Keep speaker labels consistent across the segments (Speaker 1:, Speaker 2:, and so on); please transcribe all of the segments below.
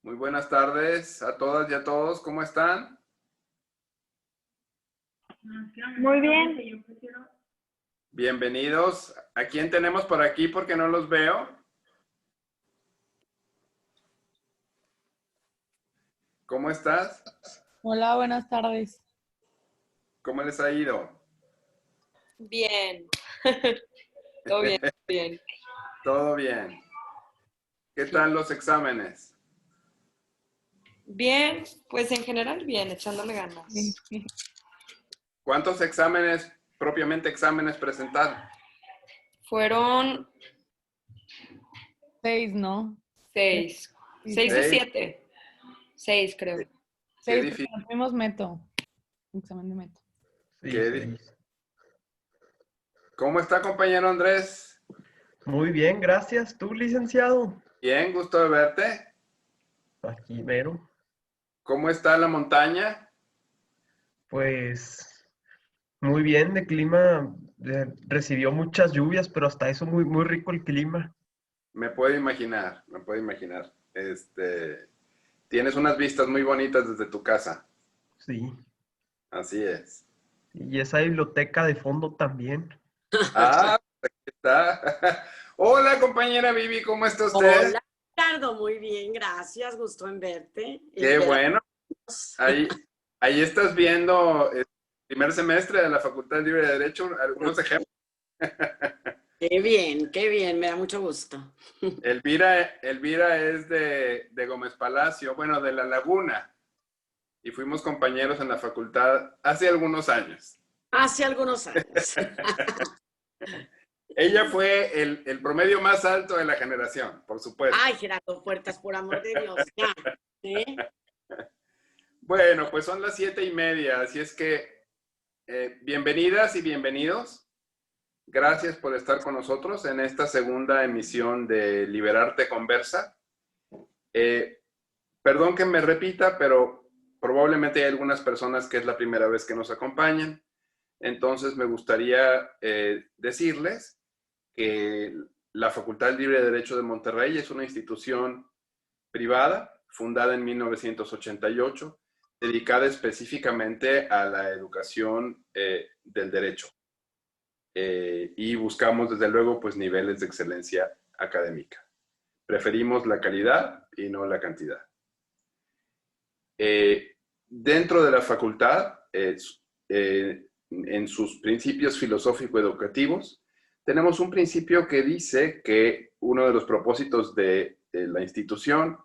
Speaker 1: Muy buenas tardes a todas y a todos. ¿Cómo están?
Speaker 2: Muy bien.
Speaker 1: Bienvenidos. ¿A quién tenemos por aquí porque no los veo? ¿Cómo estás?
Speaker 2: Hola, buenas tardes.
Speaker 1: ¿Cómo les ha ido?
Speaker 3: Bien. Todo bien, bien.
Speaker 1: Todo bien. ¿Qué tal los exámenes?
Speaker 3: Bien, pues en general bien, echándole ganas.
Speaker 1: ¿Cuántos exámenes, propiamente exámenes, presentaron?
Speaker 3: Fueron
Speaker 2: 6, ¿no?
Speaker 3: 6.
Speaker 2: Sí,
Speaker 3: 6 de
Speaker 1: Seis.
Speaker 3: 7. 6 creo.
Speaker 1: Qué
Speaker 2: 6,
Speaker 1: difícil.
Speaker 2: porque tuvimos meto. Examen de meto.
Speaker 4: Sí,
Speaker 1: Qué
Speaker 4: sí.
Speaker 1: difícil. ¿Cómo está, compañero Andrés?
Speaker 4: Muy bien, gracias. ¿Tú, licenciado?
Speaker 1: Bien, gusto de verte.
Speaker 4: Aquí, mero.
Speaker 1: ¿Cómo está la montaña?
Speaker 4: Pues muy bien, de clima. Recibió muchas lluvias, pero hasta eso muy, muy rico el clima.
Speaker 1: Me puedo imaginar, me puedo imaginar. Tienes unas vistas muy bonitas desde tu casa.
Speaker 4: Sí.
Speaker 1: Así es.
Speaker 4: Y esa biblioteca de fondo también.
Speaker 1: Ah, aquí está. Hola, compañera Vivi, ¿cómo está usted?
Speaker 5: Hola, Ricardo, muy bien, gracias, gusto en verte.
Speaker 1: Qué bueno. Ahí estás viendo el primer semestre de la Facultad Libre de Derecho, algunos ejemplos.
Speaker 5: Qué bien, me da mucho gusto.
Speaker 1: Elvira es de Gómez Palacio, bueno, de La Laguna, y fuimos compañeros en la facultad hace algunos años.
Speaker 5: Hace algunos años.
Speaker 1: Ella fue el promedio más alto de la generación, por supuesto.
Speaker 5: Ay, Gerardo Puertas, por amor de Dios, ya. ¿Sí?
Speaker 1: Bueno, pues son las 7:30, así es que bienvenidas y bienvenidos. Gracias por estar con nosotros en esta segunda emisión de Liberarte Conversa. Perdón que me repita, pero probablemente hay algunas personas que es la primera vez que nos acompañan. Entonces me gustaría decirles que la Facultad Libre de Derecho de Monterrey es una institución privada fundada en 1988, dedicada específicamente a la educación del derecho. Y buscamos, desde luego, pues niveles de excelencia académica. Preferimos la calidad y no la cantidad. Dentro de la facultad, en sus principios filosófico-educativos, tenemos un principio que dice que uno de los propósitos de la institución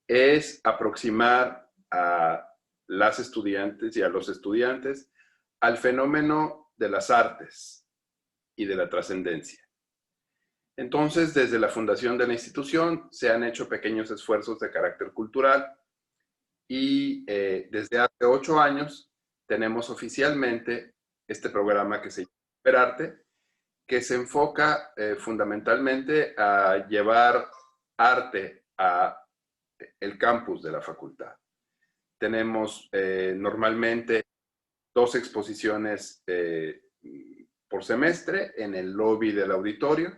Speaker 1: es aproximar a las estudiantes y a los estudiantes al fenómeno de las artes y de la trascendencia. Entonces, desde la fundación de la institución se han hecho pequeños esfuerzos de carácter cultural y desde hace 8 años tenemos oficialmente este programa que se llama Liberarte, que se enfoca fundamentalmente a llevar arte a el campus de la facultad. Tenemos normalmente 2 exposiciones por semestre en el lobby del auditorio,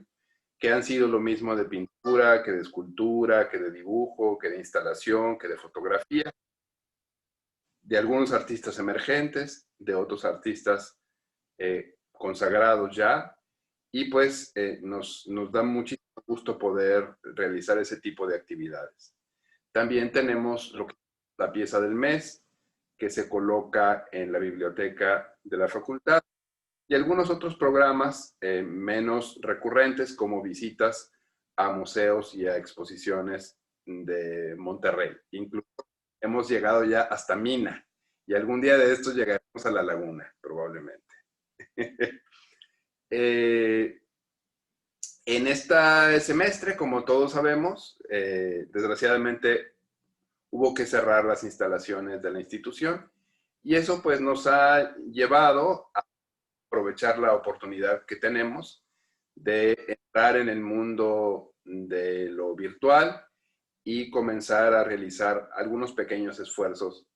Speaker 1: que han sido lo mismo de pintura, que de escultura, que de dibujo, que de instalación, que de fotografía, de algunos artistas emergentes, de otros artistas consagrados ya, y pues nos da muchísimo gusto poder realizar ese tipo de actividades. También tenemos lo que es la pieza del mes, que se coloca en la biblioteca de la facultad, y algunos otros programas menos recurrentes, como visitas a museos y a exposiciones de Monterrey. Incluso hemos llegado ya hasta Mina, y algún día de estos llegaremos a La Laguna, probablemente. En este semestre, como todos sabemos, desgraciadamente hubo que cerrar las instalaciones de la institución, y eso pues nos ha llevado a aprovechar la oportunidad que tenemos de entrar en el mundo de lo virtual y comenzar a realizar algunos pequeños esfuerzos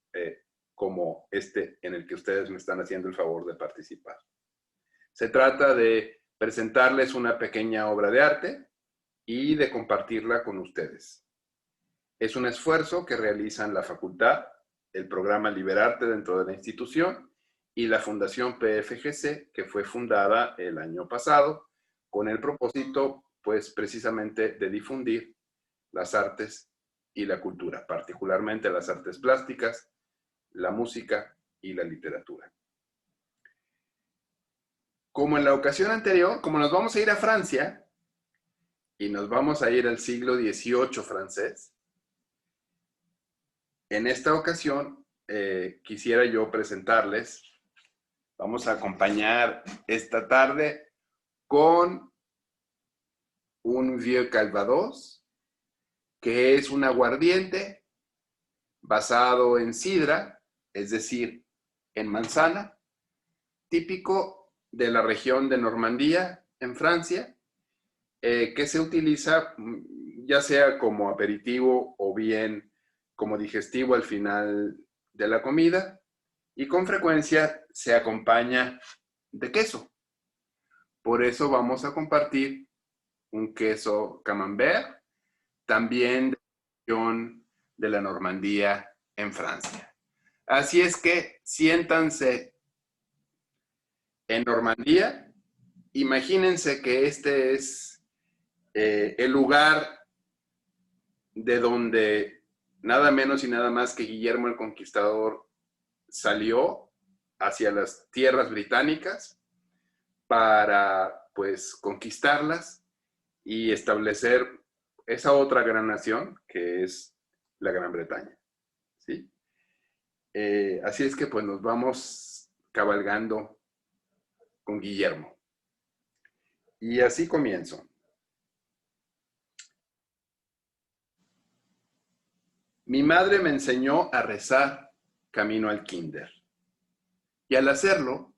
Speaker 1: como este en el que ustedes me están haciendo el favor de participar. Se trata de presentarles una pequeña obra de arte y de compartirla con ustedes. Es un esfuerzo que realizan la facultad, el programa Liberarte dentro de la institución y la Fundación PFGC, que fue fundada el año pasado con el propósito, pues precisamente, de difundir las artes y la cultura, particularmente las artes plásticas, la música y la literatura. Como en la ocasión anterior, como nos vamos a ir a Francia y nos vamos a ir al siglo XVIII francés, en esta ocasión quisiera yo presentarles, vamos a acompañar esta tarde con un Vieux Calvados, que es un aguardiente basado en sidra, es decir, en manzana, típico de la región de Normandía, en Francia, que se utiliza ya sea como aperitivo o bien como digestivo al final de la comida, y con frecuencia se acompaña de queso. Por eso vamos a compartir un queso camembert, también de la región de la Normandía en Francia. Así es que siéntanse en Normandía. Imagínense que este es el lugar de donde nada menos y nada más que Guillermo el Conquistador salió hacia las tierras británicas para, pues, conquistarlas y establecer esa otra gran nación que es la Gran Bretaña, ¿sí? Así es que, pues, nos vamos cabalgando con Guillermo. Y así comienzo. Mi madre me enseñó a rezar camino al kinder. Y al hacerlo,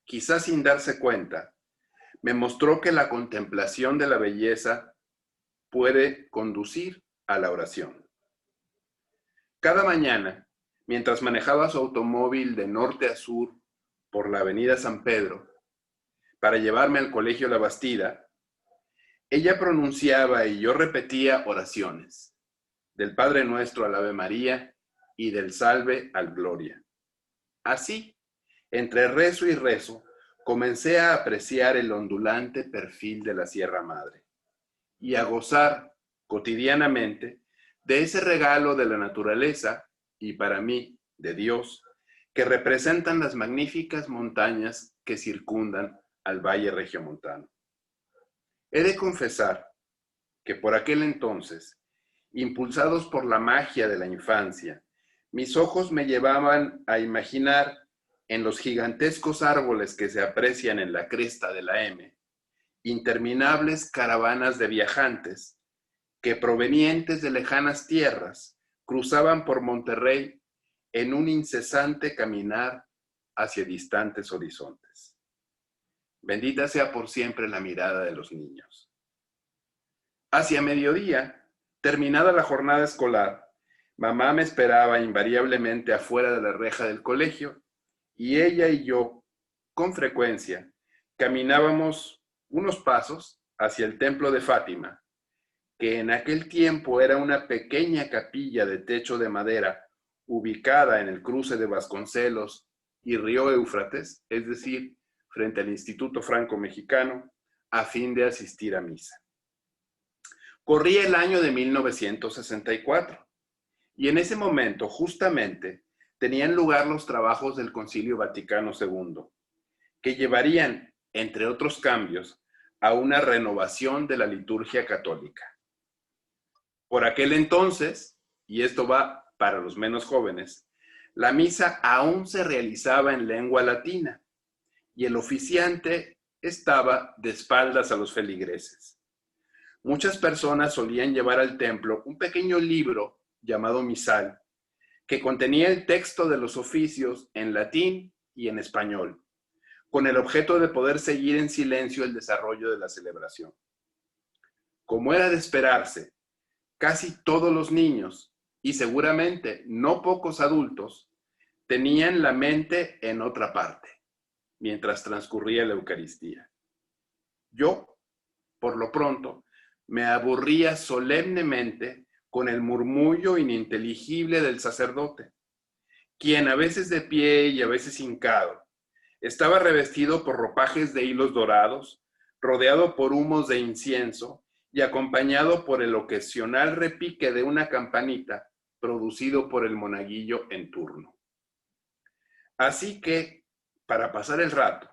Speaker 1: quizás sin darse cuenta, me mostró que la contemplación de la belleza puede conducir a la oración. Cada mañana, mientras manejaba su automóvil de norte a sur por la avenida San Pedro, para llevarme al colegio La Bastida, ella pronunciaba y yo repetía oraciones, del Padre Nuestro al Ave María y del Salve al Gloria. Así, entre rezo y rezo, comencé a apreciar el ondulante perfil de la Sierra Madre y a gozar cotidianamente de ese regalo de la naturaleza y para mí de Dios que representan las magníficas montañas que circundan al Valle Regiomontano. He de confesar que por aquel entonces, impulsados por la magia de la infancia, mis ojos me llevaban a imaginar en los gigantescos árboles que se aprecian en la cresta de la M, interminables caravanas de viajantes que provenientes de lejanas tierras cruzaban por Monterrey en un incesante caminar hacia distantes horizontes. Bendita sea por siempre la mirada de los niños. Hacia mediodía, terminada la jornada escolar, mamá me esperaba invariablemente afuera de la reja del colegio y ella y yo, con frecuencia, caminábamos unos pasos hacia el templo de Fátima, que en aquel tiempo era una pequeña capilla de techo de madera ubicada en el cruce de Vasconcelos y Río Éufrates, es decir, frente al Instituto Franco-Mexicano, a fin de asistir a misa. Corría el año de 1964 y en ese momento, justamente, tenían lugar los trabajos del Concilio Vaticano II, que llevarían, entre otros cambios, a una renovación de la liturgia católica. Por aquel entonces, y esto va para los menos jóvenes, la misa aún se realizaba en lengua latina y el oficiante estaba de espaldas a los feligreses. Muchas personas solían llevar al templo un pequeño libro llamado misal, que contenía el texto de los oficios en latín y en español, con el objeto de poder seguir en silencio el desarrollo de la celebración. Como era de esperarse, casi todos los niños, y seguramente no pocos adultos, tenían la mente en otra parte, mientras transcurría la Eucaristía. Yo, por lo pronto, me aburría solemnemente con el murmullo ininteligible del sacerdote, quien a veces de pie y a veces hincado, estaba revestido por ropajes de hilos dorados, rodeado por humos de incienso y acompañado por el ocasional repique de una campanita producido por el monaguillo en turno. Así que, para pasar el rato,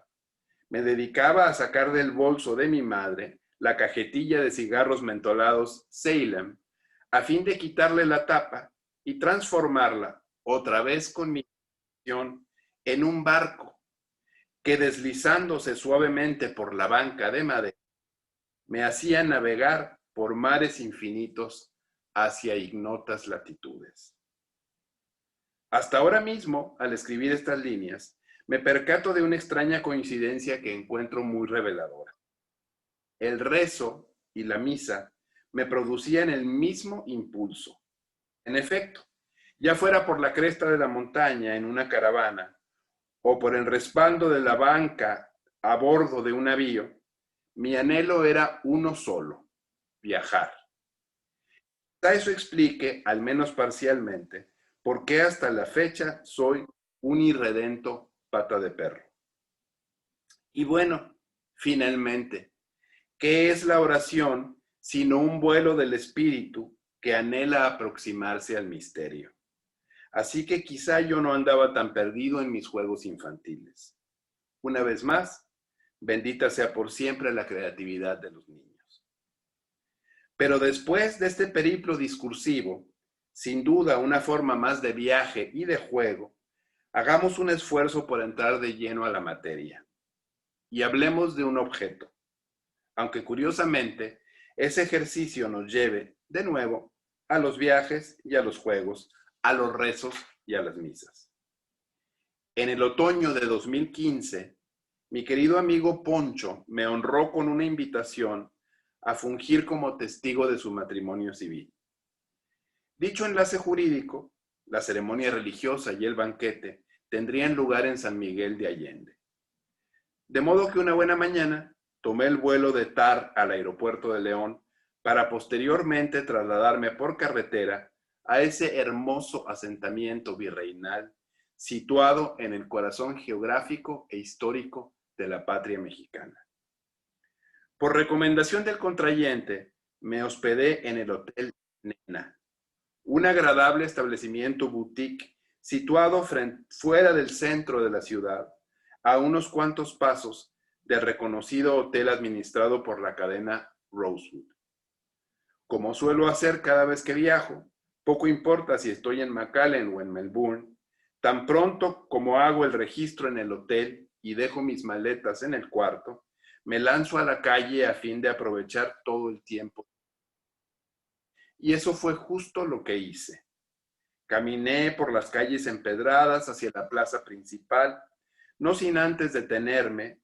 Speaker 1: me dedicaba a sacar del bolso de mi madre la cajetilla de cigarros mentolados Salem, a fin de quitarle la tapa y transformarla otra vez con mi imaginación en un barco que, deslizándose suavemente por la banca de madera, me hacía navegar por mares infinitos hacia ignotas latitudes. Hasta ahora mismo, al escribir estas líneas, me percato de una extraña coincidencia que encuentro muy reveladora. El rezo y la misa me producían el mismo impulso. En efecto, ya fuera por la cresta de la montaña en una caravana o por el respaldo de la banca a bordo de un navío, mi anhelo era uno solo: viajar. Quizá eso explique, al menos parcialmente, por qué hasta la fecha soy un irredento pata de perro. Y bueno, finalmente, ¿qué es la oración sino un vuelo del espíritu que anhela aproximarse al misterio? Así que quizá yo no andaba tan perdido en mis juegos infantiles. Una vez más, bendita sea por siempre la creatividad de los niños. Pero después de este periplo discursivo, sin duda una forma más de viaje y de juego, hagamos un esfuerzo por entrar de lleno a la materia y hablemos de un objeto, aunque curiosamente ese ejercicio nos lleve, de nuevo, a los viajes y a los juegos, a los rezos y a las misas. En el otoño de 2015, mi querido amigo Poncho me honró con una invitación a fungir como testigo de su matrimonio civil. Dicho enlace jurídico, la ceremonia religiosa y el banquete tendrían lugar en San Miguel de Allende. De modo que una buena mañana tomé el vuelo de TAR al aeropuerto de León para posteriormente trasladarme por carretera a ese hermoso asentamiento virreinal situado en el corazón geográfico e histórico de la patria mexicana. Por recomendación del contrayente, me hospedé en el Hotel Nena, un agradable establecimiento boutique situado fuera del centro de la ciudad, a unos cuantos pasos del reconocido hotel administrado por la cadena Rosewood. Como suelo hacer cada vez que viajo, poco importa si estoy en McAllen o en Melbourne, tan pronto como hago el registro en el hotel y dejo mis maletas en el cuarto, me lanzo a la calle a fin de aprovechar todo el tiempo. Y eso fue justo lo que hice. Caminé por las calles empedradas hacia la plaza principal, no sin antes detenerme,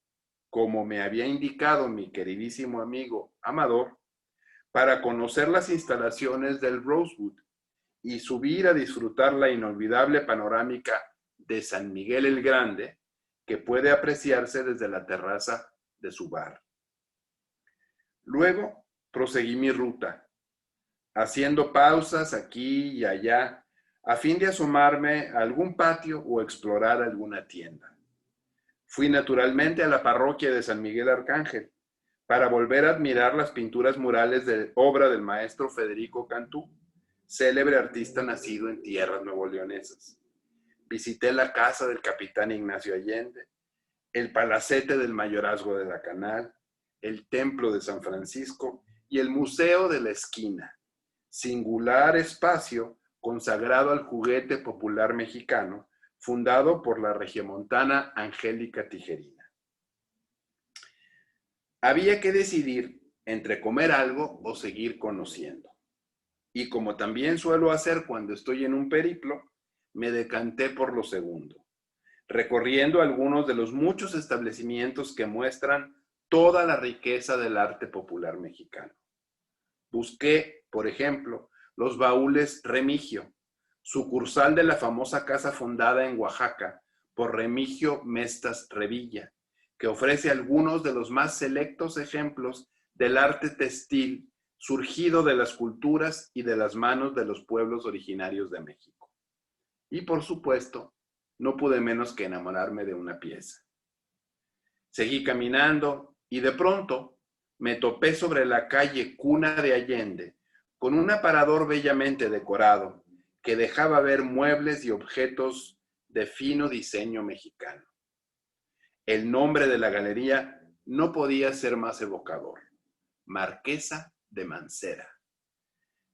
Speaker 1: como me había indicado mi queridísimo amigo Amador, para conocer las instalaciones del Rosewood y subir a disfrutar la inolvidable panorámica de San Miguel el Grande, que puede apreciarse desde la terraza de su bar. Luego proseguí mi ruta, haciendo pausas aquí y allá, a fin de asomarme a algún patio o explorar alguna tienda. Fui naturalmente a la parroquia de San Miguel Arcángel, para volver a admirar las pinturas murales de obra del maestro Federico Cantú, célebre artista nacido en tierras nuevoleonesas. Visité la casa del capitán Ignacio Allende, el palacete del mayorazgo de la Canal, el templo de San Francisco y el Museo de la Esquina, singular espacio consagrado al juguete popular mexicano, fundado por la regiomontana Angélica Tijerina. Había que decidir entre comer algo o seguir conociendo. Y como también suelo hacer cuando estoy en un periplo, me decanté por lo segundo, recorriendo algunos de los muchos establecimientos que muestran toda la riqueza del arte popular mexicano. Busqué, por ejemplo, los baúles Remigio, sucursal de la famosa casa fundada en Oaxaca por Remigio Mestas Revilla, que ofrece algunos de los más selectos ejemplos del arte textil surgido de las culturas y de las manos de los pueblos originarios de México. Y por supuesto, no pude menos que enamorarme de una pieza. Seguí caminando y de pronto me topé sobre la calle Cuna de Allende con un aparador bellamente decorado que dejaba ver muebles y objetos de fino diseño mexicano. El nombre de la galería no podía ser más evocador: Marquesa de Mancera.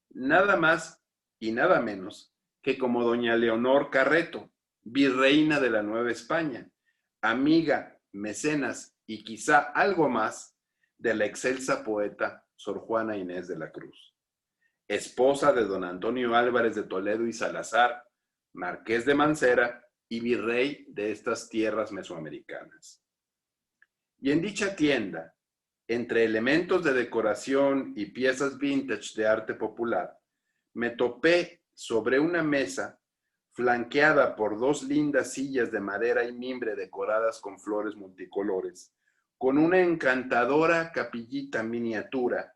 Speaker 1: Nada más y nada menos que como doña Leonor Carreto, virreina de la Nueva España, amiga, mecenas y quizá algo más de la excelsa poeta Sor Juana Inés de la Cruz, esposa de don Antonio Álvarez de Toledo y Salazar, marqués de Mancera y virrey de estas tierras mesoamericanas. Y en dicha tienda, entre elementos de decoración y piezas vintage de arte popular, me topé sobre una mesa flanqueada por dos lindas sillas de madera y mimbre decoradas con flores multicolores, con una encantadora capillita miniatura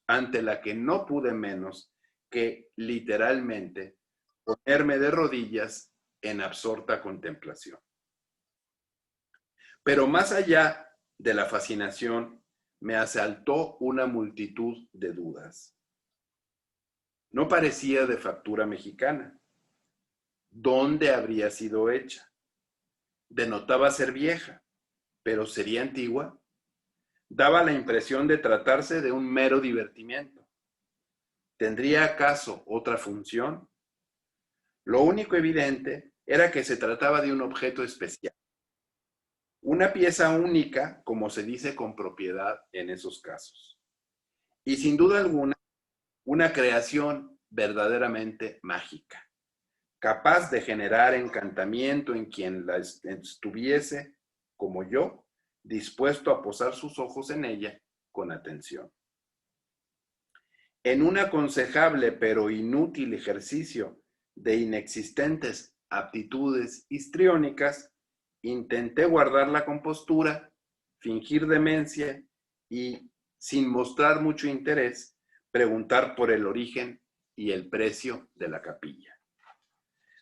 Speaker 1: ante la que no pude menos que literalmente ponerme de rodillas en absorta contemplación. Pero más allá de la fascinación, me asaltó una multitud de dudas. No parecía de factura mexicana. ¿Dónde habría sido hecha? Denotaba ser vieja, pero ¿sería antigua? Daba la impresión de tratarse de un mero divertimiento. ¿Tendría acaso otra función? Lo único evidente era que se trataba de un objeto especial. Una pieza única, como se dice con propiedad en esos casos. Y sin duda alguna, una creación verdaderamente mágica, capaz de generar encantamiento en quien la estuviese, como yo, dispuesto a posar sus ojos en ella con atención. En un aconsejable pero inútil ejercicio de inexistentes aptitudes histriónicas, intenté guardar la compostura, fingir demencia y, sin mostrar mucho interés, preguntar por el origen y el precio de la capilla.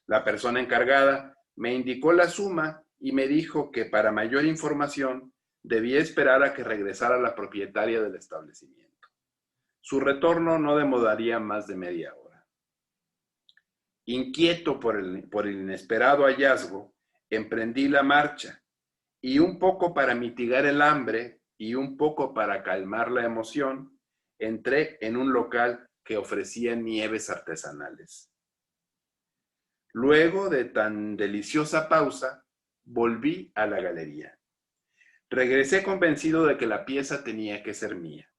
Speaker 1: La persona encargada me indicó la suma y me dijo que para mayor información debía esperar a que regresara la propietaria del establecimiento. Su retorno no demoraría más de media hora. Inquieto por el inesperado hallazgo, emprendí la marcha y un poco para mitigar el hambre y un poco para calmar la emoción, entré en un local que ofrecía nieves artesanales. Luego de tan deliciosa pausa, volví a la galería. Regresé convencido de que la pieza tenía que ser mía,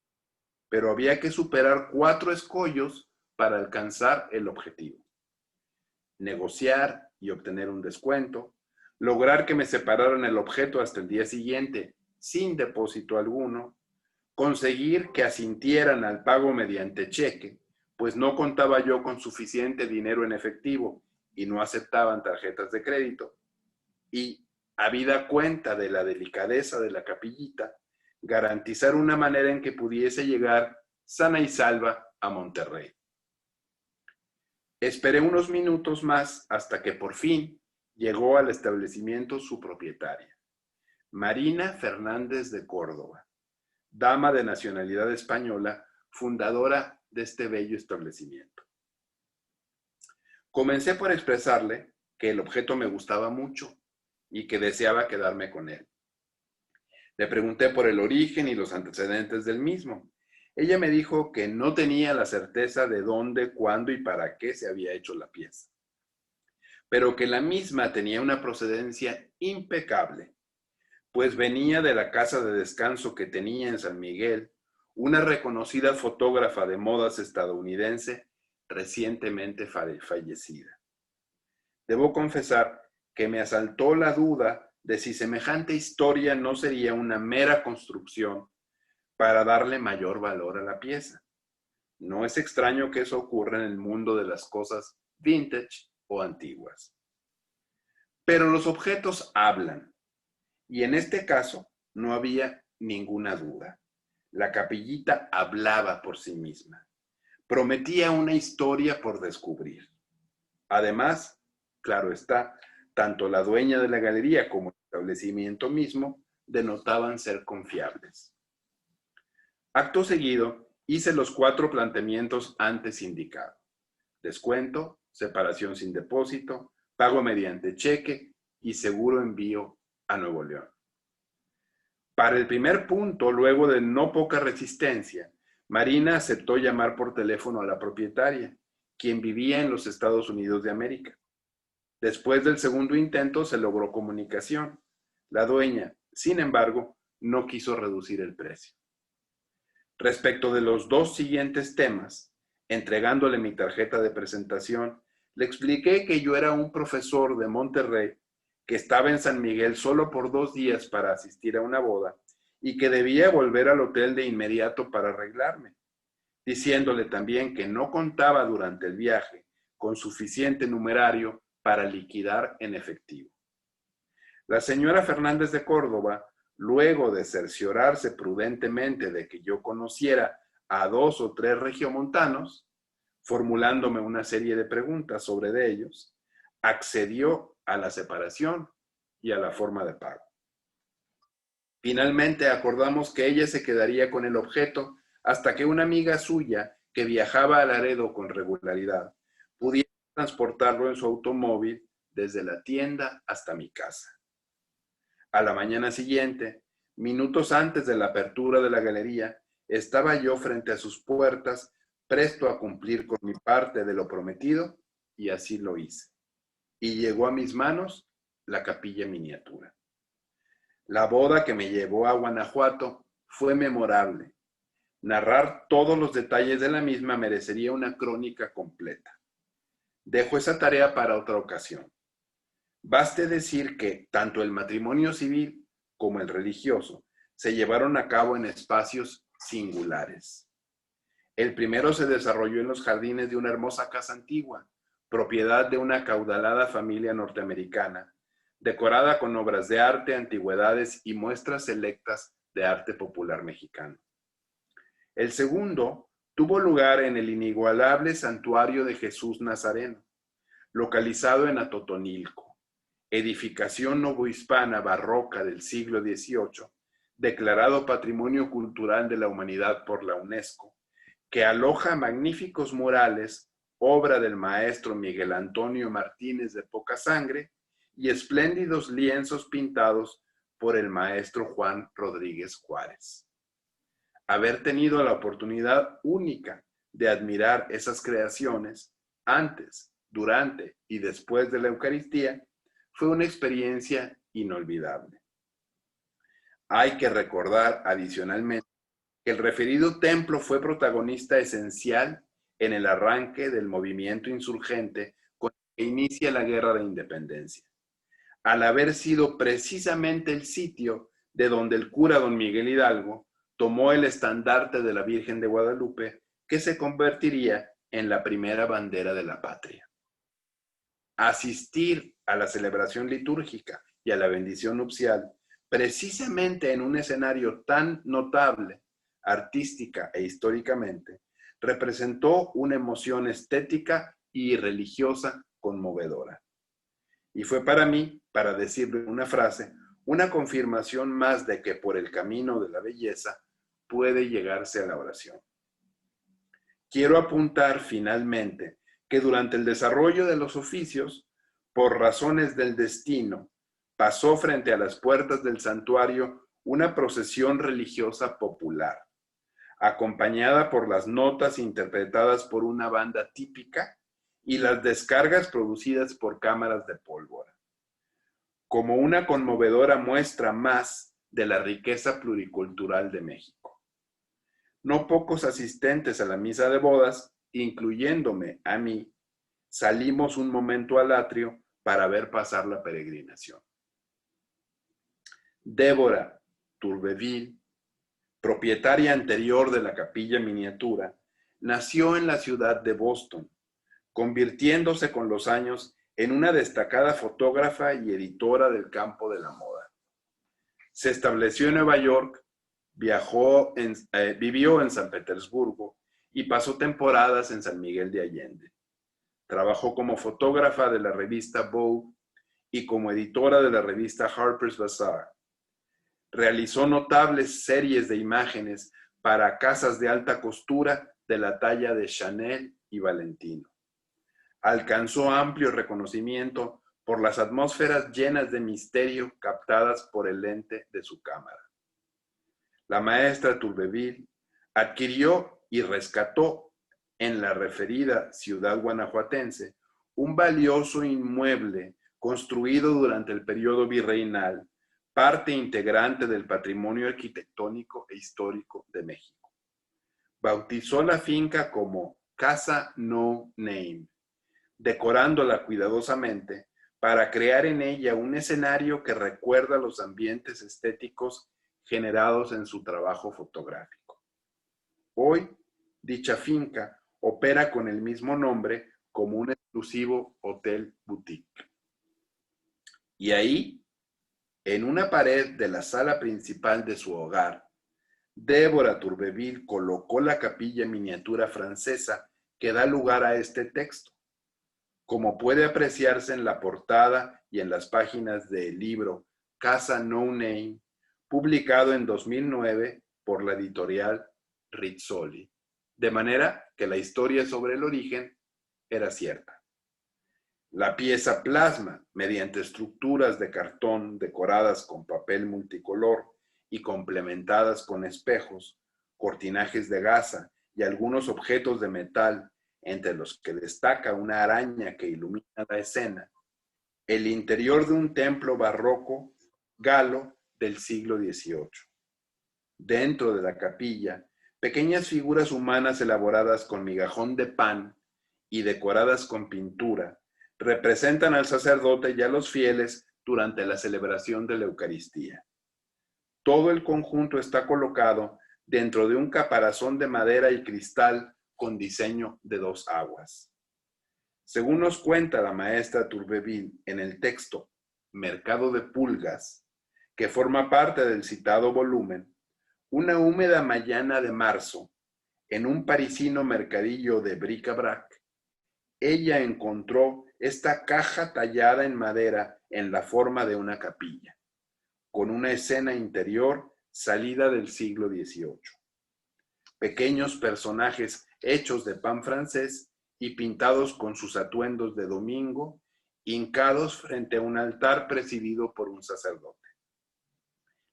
Speaker 1: pero había que superar 4 escollos para alcanzar el objetivo. Negociar y obtener un descuento, lograr que me separaran el objeto hasta el día siguiente sin depósito alguno, conseguir que asintieran al pago mediante cheque, pues no contaba yo con suficiente dinero en efectivo y no aceptaban tarjetas de crédito, y, habida cuenta de la delicadeza de la capillita, garantizar una manera en que pudiese llegar sana y salva a Monterrey. Esperé unos minutos más hasta que por fin llegó al establecimiento su propietaria, Marina Fernández de Córdoba, dama de nacionalidad española, fundadora de este bello establecimiento. Comencé por expresarle que el objeto me gustaba mucho y que deseaba quedarme con él. Le pregunté por el origen y los antecedentes del mismo. Ella me dijo que no tenía la certeza de dónde, cuándo y para qué se había hecho la pieza, pero que la misma tenía una procedencia impecable, pues venía de la casa de descanso que tenía en San Miguel una reconocida fotógrafa de modas estadounidense recientemente fallecida. Debo confesar que me asaltó la duda de si semejante historia no sería una mera construcción para darle mayor valor a la pieza, No es extraño que eso ocurra en el mundo de las cosas vintage o antiguas. Pero los objetos hablan, y en este caso no había ninguna duda. La capillita hablaba por sí misma. Prometía una historia por descubrir. Además, claro está, tanto la dueña de la galería como el establecimiento mismo denotaban ser confiables. Acto seguido, hice los 4 planteamientos antes indicados. Descuento, separación sin depósito, pago mediante cheque y seguro envío a Nuevo León. Para el primer punto, luego de no poca resistencia, Marina aceptó llamar por teléfono a la propietaria, quien vivía en los Estados Unidos de América. Después del segundo intento se logró comunicación. La dueña, sin embargo, no quiso reducir el precio. Respecto de los 2 siguientes temas, entregándole mi tarjeta de presentación, le expliqué que yo era un profesor de Monterrey que estaba en San Miguel solo por 2 días para asistir a una boda y que debía volver al hotel de inmediato para arreglarme, diciéndole también que no contaba durante el viaje con suficiente numerario para liquidar en efectivo. La señora Fernández de Córdoba, luego de cerciorarse prudentemente de que yo conociera a 2 o 3 regiomontanos, formulándome una serie de preguntas sobre de ellos, accedió a la separación y a la forma de pago. Finalmente acordamos que ella se quedaría con el objeto hasta que una amiga suya que viajaba a Laredo con regularidad pudiera transportarlo en su automóvil desde la tienda hasta mi casa. A la mañana siguiente, minutos antes de la apertura de la galería, estaba yo frente a sus puertas, presto a cumplir con mi parte de lo prometido, y así lo hice. Y llegó a mis manos la capilla miniatura. La boda que me llevó a Guanajuato fue memorable. Narrar todos los detalles de la misma merecería una crónica completa. Dejo esa tarea para otra ocasión. Baste decir que tanto el matrimonio civil como el religioso se llevaron a cabo en espacios singulares. El primero se desarrolló en los jardines de una hermosa casa antigua, propiedad de una acaudalada familia norteamericana, decorada con obras de arte, antigüedades y muestras selectas de arte popular mexicano. El segundo tuvo lugar en el inigualable Santuario de Jesús Nazareno, localizado en Atotonilco, edificación novohispana barroca del siglo XVIII, declarado Patrimonio Cultural de la Humanidad por la UNESCO, que aloja magníficos murales, obra del maestro Miguel Antonio Martínez de Poca Sangre, y espléndidos lienzos pintados por el maestro Juan Rodríguez Juárez. Haber tenido la oportunidad única de admirar esas creaciones antes, durante y después de la Eucaristía fue una experiencia inolvidable. Hay que recordar adicionalmente que el referido templo fue protagonista esencial en el arranque del movimiento insurgente con el que inicia la Guerra de Independencia, al haber sido precisamente el sitio de donde el cura don Miguel Hidalgo tomó el estandarte de la Virgen de Guadalupe, que se convertiría en la primera bandera de la patria. Asistir a la celebración litúrgica y a la bendición nupcial, precisamente en un escenario tan notable, artística e históricamente, representó una emoción estética y religiosa conmovedora. Y fue para mí, para decirle una frase, una confirmación más de que por el camino de la belleza puede llegarse a la oración. Quiero apuntar finalmente que durante el desarrollo de los oficios, por razones del destino, pasó frente a las puertas del santuario una procesión religiosa popular, acompañada por las notas interpretadas por una banda típica y las descargas producidas por cámaras de pólvora, como una conmovedora muestra más de la riqueza pluricultural de México. No pocos asistentes a la misa de bodas, incluyéndome a mí, salimos un momento al atrio para ver pasar la peregrinación. Débora Turbeville, propietaria anterior de la capilla miniatura, nació en la ciudad de Boston, convirtiéndose con los años en una destacada fotógrafa y editora del campo de la moda. Se estableció en Nueva York, vivió en San Petersburgo y pasó temporadas en San Miguel de Allende. Trabajó como fotógrafa de la revista Vogue y como editora de la revista Harper's Bazaar. Realizó notables series de imágenes para casas de alta costura de la talla de Chanel y Valentino. Alcanzó amplio reconocimiento por las atmósferas llenas de misterio captadas por el lente de su cámara. La maestra Turbeville adquirió y rescató en la referida ciudad guanajuatense un valioso inmueble construido durante el periodo virreinal, parte integrante del patrimonio arquitectónico e histórico de México. Bautizó la finca como Casa No Name, decorándola cuidadosamente para crear en ella un escenario que recuerda los ambientes estéticos generados en su trabajo fotográfico. Hoy, dicha finca opera con el mismo nombre como un exclusivo hotel boutique. Y ahí, en una pared de la sala principal de su hogar, Débora Turbeville colocó la capilla miniatura francesa que da lugar a este texto, como puede apreciarse en la portada y en las páginas del libro Casa No Name, publicado en 2009 por la editorial Rizzoli, de manera que la historia sobre el origen era cierta. La pieza plasma, mediante estructuras de cartón decoradas con papel multicolor y complementadas con espejos, cortinajes de gasa y algunos objetos de metal, entre los que destaca una araña que ilumina la escena, el interior de un templo barroco galo del siglo XVIII. Dentro de la capilla, pequeñas figuras humanas elaboradas con migajón de pan y decoradas con pintura representan al sacerdote y a los fieles durante la celebración de la Eucaristía. Todo el conjunto está colocado dentro de un caparazón de madera y cristal con diseño de dos aguas. Según nos cuenta la maestra Turbeville en el texto Mercado de Pulgas, que forma parte del citado volumen, una húmeda mañana de marzo, en un parisino mercadillo de bric-a-brac, ella encontró esta caja tallada en madera en la forma de una capilla, con una escena interior salida del siglo XVIII. Pequeños personajes hechos de pan francés y pintados con sus atuendos de domingo, hincados frente a un altar presidido por un sacerdote.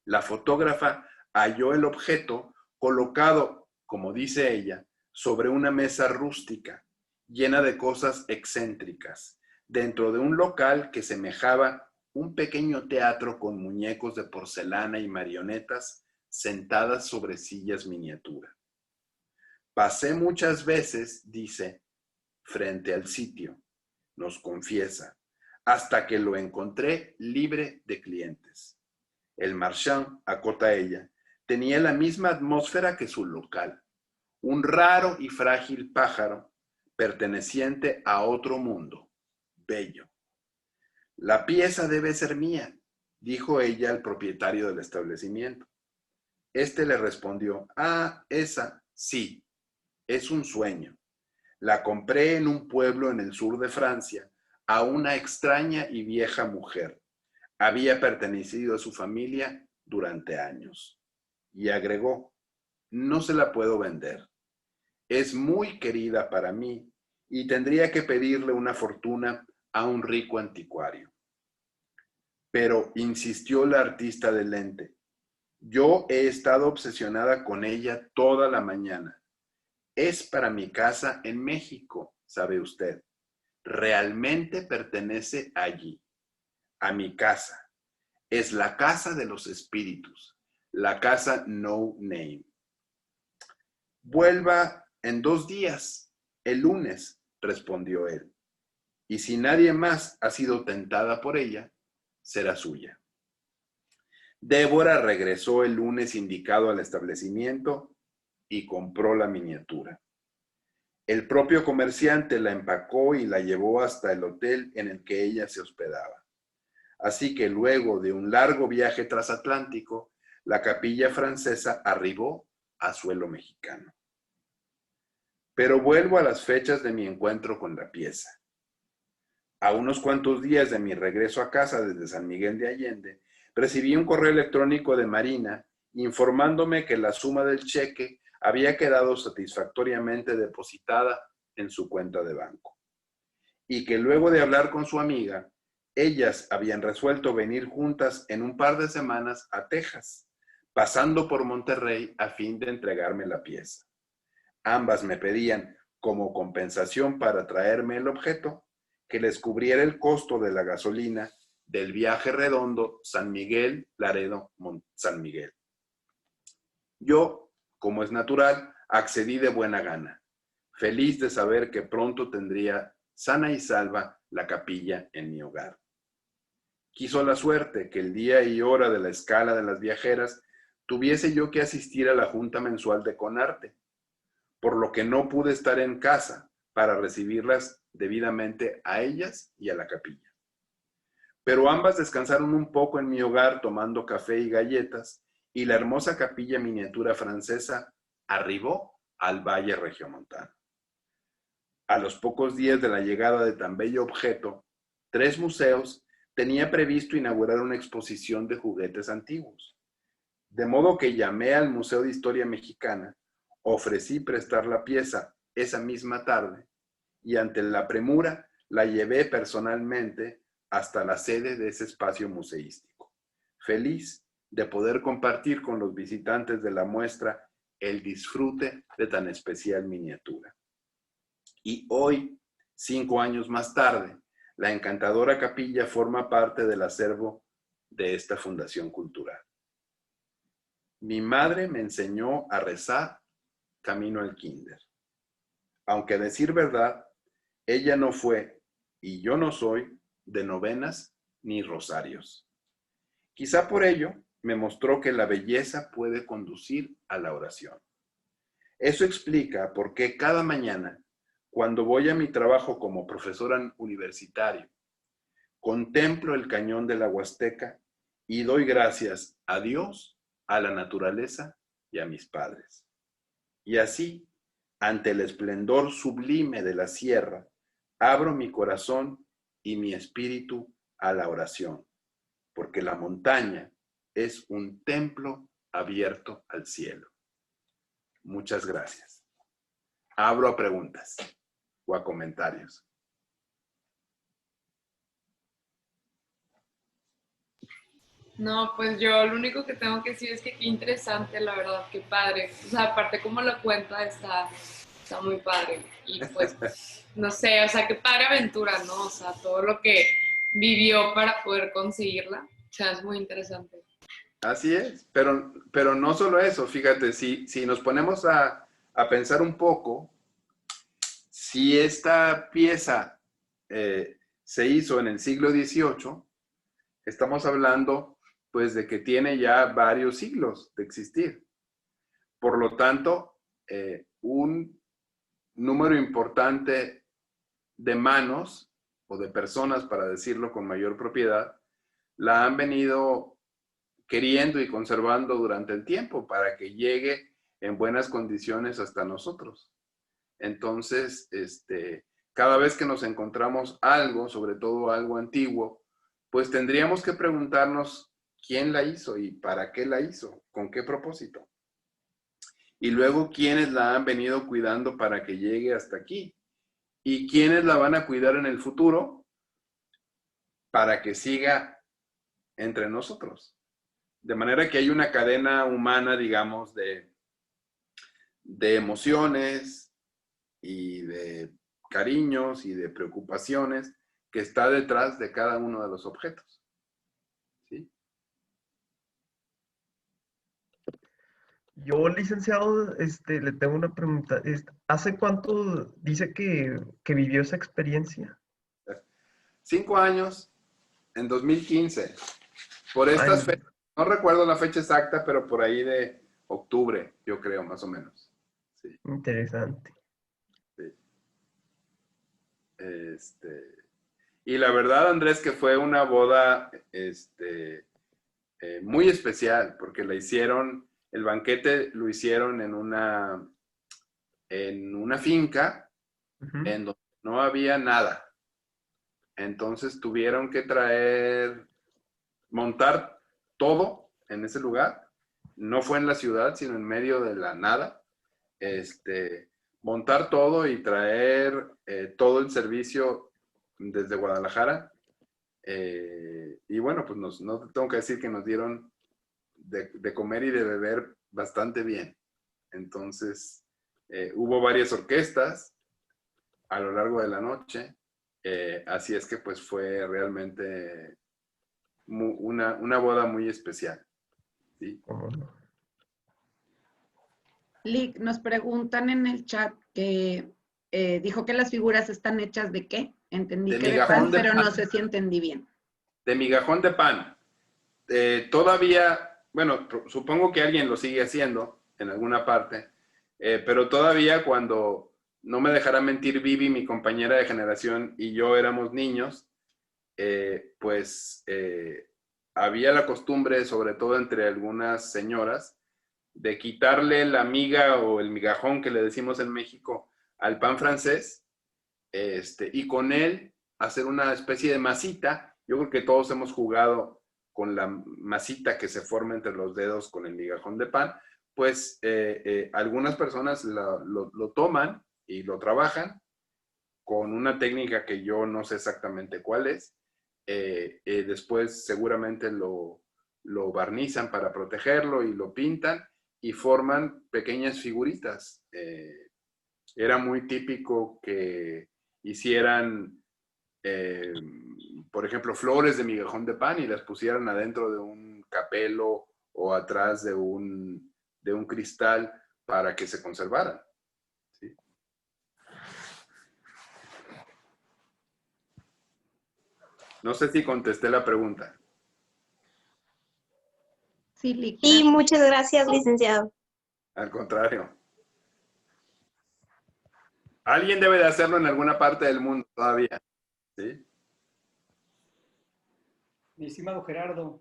Speaker 1: La fotógrafa halló el objeto colocado, como dice ella, sobre una mesa rústica, llena de cosas excéntricas, dentro de un local que semejaba un pequeño teatro con muñecos de porcelana y marionetas sentadas sobre sillas miniatura. Pasé muchas veces, dice, frente al sitio, nos confiesa, hasta que lo encontré libre de clientes. El marchand, acota ella, tenía la misma atmósfera que su local, un raro y frágil pájaro perteneciente a otro mundo, bello. La pieza debe ser mía, dijo ella al propietario del establecimiento. Este le respondió, esa, sí, es un sueño. La compré en un pueblo en el sur de Francia a una extraña y vieja mujer. Había pertenecido a su familia durante años. Y agregó, no se la puedo vender. Es muy querida para mí y tendría que pedirle una fortuna a un rico anticuario. Pero insistió la artista del lente, yo he estado obsesionada con ella toda la mañana. Es para mi casa en México, sabe usted. Realmente pertenece allí, a mi casa. Es la casa de los espíritus, la casa No Name. Vuelva en 2 días, el lunes, respondió él. Y si nadie más ha sido tentada por ella, será suya. Débora regresó el lunes indicado al establecimiento y compró la miniatura. El propio comerciante la empacó y la llevó hasta el hotel en el que ella se hospedaba. Así que luego de un largo viaje transatlántico, la capilla francesa arribó a suelo mexicano. Pero vuelvo a las fechas de mi encuentro con la pieza. A unos cuantos días de mi regreso a casa desde San Miguel de Allende, recibí un correo electrónico de Marina informándome que la suma del cheque había quedado satisfactoriamente depositada en su cuenta de banco y que luego de hablar con su amiga, ellas habían resuelto venir juntas en un par de semanas a Texas, pasando por Monterrey a fin de entregarme la pieza. Ambas me pedían, como compensación para traerme el objeto, que les cubriera el costo de la gasolina del viaje redondo San Miguel, Laredo, San Miguel. Yo, como es natural, accedí de buena gana, feliz de saber que pronto tendría sana y salva la capilla en mi hogar. Quiso la suerte que el día y hora de la escala de las viajeras tuviese yo que asistir a la junta mensual de Conarte, por lo que no pude estar en casa para recibirlas debidamente a ellas y a la capilla. Pero ambas descansaron un poco en mi hogar tomando café y galletas, y la hermosa capilla miniatura francesa arribó al Valle Regiomontano. A los pocos días de la llegada de tan bello objeto, Tres Museos tenía previsto inaugurar una exposición de juguetes antiguos. De modo que llamé al Museo de Historia Mexicana, ofrecí prestar la pieza esa misma tarde y ante la premura la llevé personalmente hasta la sede de ese espacio museístico, feliz de poder compartir con los visitantes de la muestra el disfrute de tan especial miniatura. Y hoy, 5 años más tarde, la encantadora capilla forma parte del acervo de esta fundación cultural. Mi madre me enseñó a rezar camino al kinder. Aunque a decir verdad, ella no fue, y yo no soy, de novenas ni rosarios. Quizá por ello me mostró que la belleza puede conducir a la oración. Eso explica por qué cada mañana, cuando voy a mi trabajo como profesor universitario, contemplo el cañón de la Huasteca y doy gracias a Dios, a la naturaleza y a mis padres. Y así, ante el esplendor sublime de la sierra, abro mi corazón y mi espíritu a la oración, porque la montaña es un templo abierto al cielo. Muchas gracias. Abro a preguntas o a comentarios.
Speaker 3: No, pues yo lo único que tengo que decir es que qué interesante, la verdad, qué padre. O sea, aparte como lo cuenta, está muy padre. Y pues, no sé, o sea, qué padre aventura, ¿no? O sea, todo lo que vivió para poder conseguirla. O sea, es muy interesante.
Speaker 1: Así es, pero no solo eso, fíjate, si nos ponemos a pensar un poco, si esta pieza se hizo en el siglo XVIII, estamos hablando pues de que tiene ya varios siglos de existir. Por lo tanto, un número importante de manos o de personas, para decirlo con mayor propiedad, la han venido queriendo y conservando durante el tiempo para que llegue en buenas condiciones hasta nosotros. Entonces, cada vez que nos encontramos algo, sobre todo algo antiguo, pues tendríamos que preguntarnos quién la hizo y para qué la hizo, con qué propósito. Y luego, quiénes la han venido cuidando para que llegue hasta aquí. Y quiénes la van a cuidar en el futuro para que siga entre nosotros. De manera que hay una cadena humana, digamos, de emociones y de cariños y de preocupaciones que está detrás de cada uno de los objetos. ¿Sí?
Speaker 4: Yo, licenciado, le tengo una pregunta. ¿Hace cuánto dice que vivió esa experiencia?
Speaker 1: 5 años, en 2015. Por estas
Speaker 4: Ay,
Speaker 1: fechas, no recuerdo la fecha exacta, pero por ahí de octubre, yo creo, más o menos. Sí.
Speaker 4: interesante.
Speaker 1: Sí. Y la verdad, Andrés, que fue una boda muy especial, porque el banquete lo hicieron en una finca
Speaker 4: Ujú.
Speaker 1: en donde no había nada. Entonces tuvieron que montar todo en ese lugar. No fue en la ciudad, sino en medio de la nada. Montar todo y traer todo el servicio desde Guadalajara. Y bueno, pues no te tengo que decir que nos dieron de comer y de beber bastante bien. Entonces, hubo varias orquestas a lo largo de la noche. Así es que pues fue realmente una boda muy especial. ¿Sí?
Speaker 4: ¿Cómo no?
Speaker 6: Lick, nos preguntan en el chat que dijo que las figuras están hechas de qué. Entendí
Speaker 1: De
Speaker 6: que de
Speaker 1: migajón
Speaker 6: pan,
Speaker 1: de
Speaker 6: pero
Speaker 1: pan.
Speaker 6: no sé si entendí bien.
Speaker 1: De migajón de pan. Todavía, bueno, supongo que alguien lo sigue haciendo en alguna parte, pero todavía cuando, no me dejará mentir, Vivi, mi compañera de generación, y yo éramos niños, había la costumbre, sobre todo entre algunas señoras, de quitarle la miga o el migajón que le decimos en México al pan francés, y con él hacer una especie de masita. Yo creo que todos hemos jugado con la masita que se forma entre los dedos con el migajón de pan. Pues algunas personas lo toman y lo trabajan con una técnica que yo no sé exactamente cuál es. Después seguramente lo barnizan para protegerlo y lo pintan y forman pequeñas figuritas. Era muy típico que hicieran, por ejemplo, flores de migajón de pan y las pusieran adentro de un capelo o atrás de un cristal para que se conservaran. ¿Sí? No sé si contesté la pregunta.
Speaker 6: Sí, Lick.
Speaker 7: Sí,
Speaker 6: gracias.
Speaker 7: muchas gracias, licenciado.
Speaker 1: Al contrario. Alguien debe de hacerlo en alguna parte del mundo todavía. ¿Sí?
Speaker 8: Mi estimado Gerardo,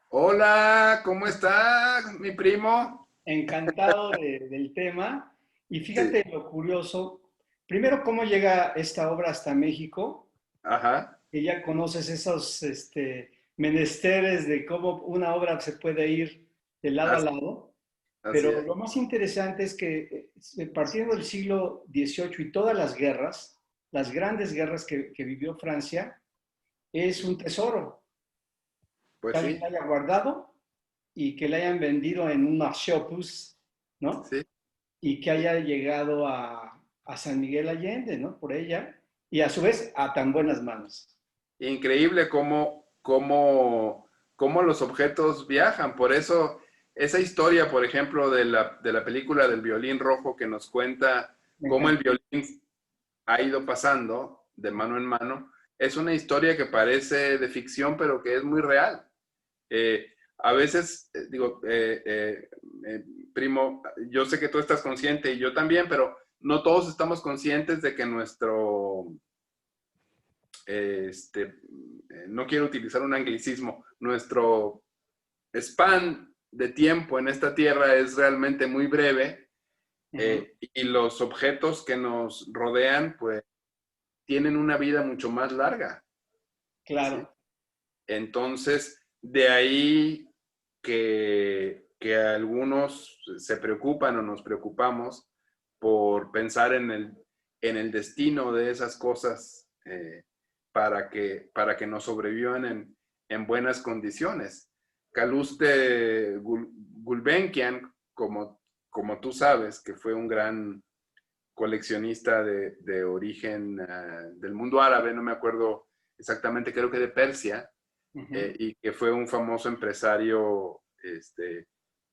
Speaker 1: Hola, ¿cómo está mi primo?
Speaker 8: encantado del tema. Y fíjate lo curioso, primero, cómo llega esta obra hasta México,
Speaker 1: Ajá.
Speaker 8: que ya conoces esos menesteres de cómo una obra se puede ir de lado a
Speaker 1: Así,
Speaker 8: lado.
Speaker 1: así
Speaker 8: Pero
Speaker 1: es.
Speaker 8: lo más interesante es que partiendo del siglo XVIII y todas las guerras, las grandes guerras que vivió Francia, es un tesoro que
Speaker 1: Pues
Speaker 8: alguien
Speaker 1: sí,
Speaker 8: haya guardado y que le hayan vendido en un marché aux puces, ¿no?
Speaker 1: sí.
Speaker 8: Y que haya llegado a San Miguel Allende, ¿no? Por ella, y a su vez a tan buenas manos.
Speaker 1: Increíble cómo los objetos viajan. Por eso, esa historia, por ejemplo, de la película del violín rojo que nos cuenta
Speaker 8: Me
Speaker 1: cómo el
Speaker 8: encanta.
Speaker 1: violín ha ido pasando de mano en mano, es una historia que parece de ficción, pero que es muy real. A veces, primo, yo sé que tú estás consciente y yo también, pero no todos estamos conscientes de que no quiero utilizar un anglicismo, nuestro span de tiempo en esta tierra es realmente muy breve, y los objetos que nos rodean, pues, tienen una vida mucho más larga. ¿Sí?
Speaker 8: Claro.
Speaker 1: Entonces, de ahí que algunos se preocupan o nos preocupamos por pensar en el destino de esas cosas, para que nos sobrevivan en buenas condiciones. Calouste Gulbenkian, como tú sabes, que fue un gran coleccionista de origen del mundo árabe, no me acuerdo exactamente, creo que de Persia, y que fue un famoso empresario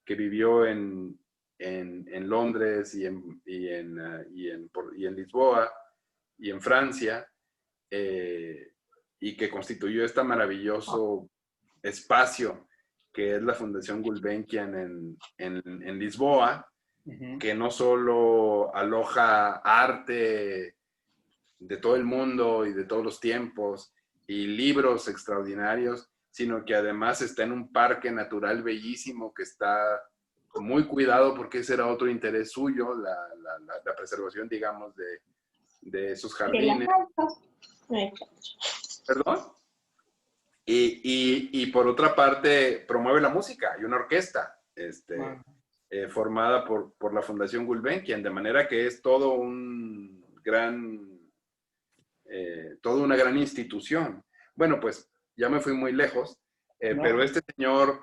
Speaker 1: que vivió en Londres y en Lisboa y en Francia, y que constituyó este maravilloso espacio que es la Fundación Gulbenkian en Lisboa, que no solo aloja arte de todo el mundo y de todos los tiempos y libros extraordinarios, sino que además está en un parque natural bellísimo que está muy cuidado porque ese era otro interés suyo, la preservación, digamos, de esos jardines. ¿Perdón? Y por otra parte, promueve la música. Hay una orquesta formada por la Fundación Gulbenkian, de manera que es todo un toda una gran institución. Bueno, pues ya me fui muy lejos, pero este señor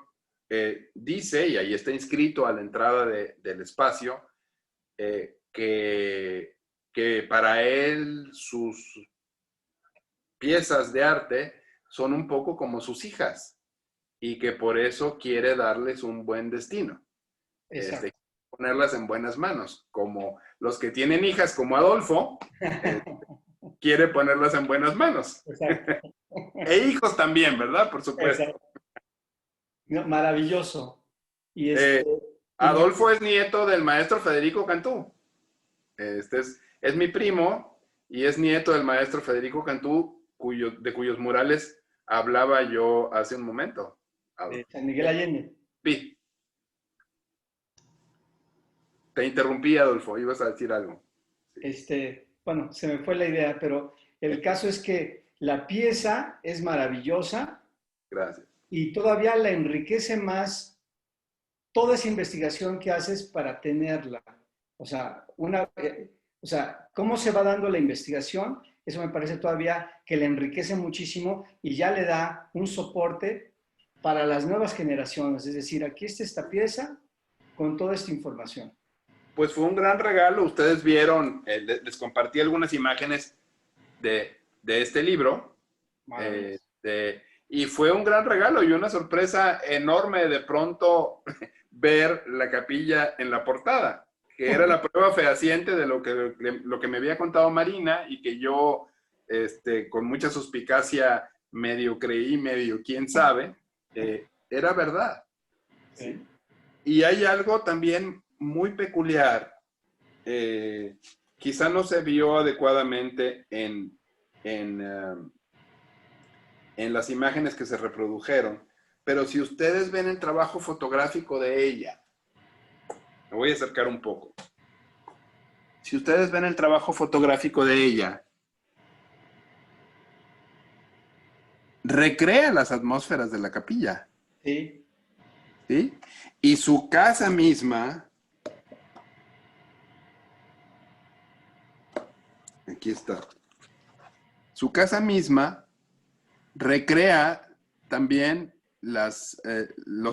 Speaker 1: dice, y ahí está inscrito a la entrada del espacio, que para él sus piezas de arte son un poco como sus hijas y que por eso quiere darles un buen destino. Ponerlas en buenas manos, como los que tienen hijas como Adolfo, quiere ponerlas en buenas manos. E hijos también, ¿verdad? Por supuesto.
Speaker 8: No, maravilloso. Y
Speaker 1: Adolfo es nieto del maestro Federico Cantú. Es mi primo y es nieto del maestro Federico Cantú, de cuyos murales hablaba yo hace un momento.
Speaker 8: De San Miguel Allende.
Speaker 1: Sí. Te interrumpí, Adolfo, ibas a decir algo.
Speaker 8: Bueno, se me fue la idea, pero el caso es que la pieza es maravillosa.
Speaker 1: Gracias.
Speaker 8: Y todavía la enriquece más toda esa investigación que haces para tenerla. O sea, cómo se va dando la investigación, eso me parece todavía que le enriquece muchísimo y ya le da un soporte para las nuevas generaciones. Es decir, aquí está esta pieza con toda esta información.
Speaker 1: Pues fue un gran regalo. Ustedes vieron, les compartí algunas imágenes de este libro. Y fue un gran regalo y una sorpresa enorme de pronto ver la capilla en la portada, que era la prueba fehaciente de lo que me había contado Marina y que yo con mucha suspicacia medio creí, medio quién sabe, era verdad.
Speaker 8: Sí.
Speaker 1: Y hay algo también muy peculiar, quizá no se vio adecuadamente en las imágenes que se reprodujeron, pero si ustedes ven el trabajo fotográfico de ella, me voy a acercar un poco. Si ustedes ven el trabajo fotográfico de ella, recrea las atmósferas de la capilla.
Speaker 8: Sí.
Speaker 1: ¿Sí? Y su casa misma, aquí está, su casa misma recrea también los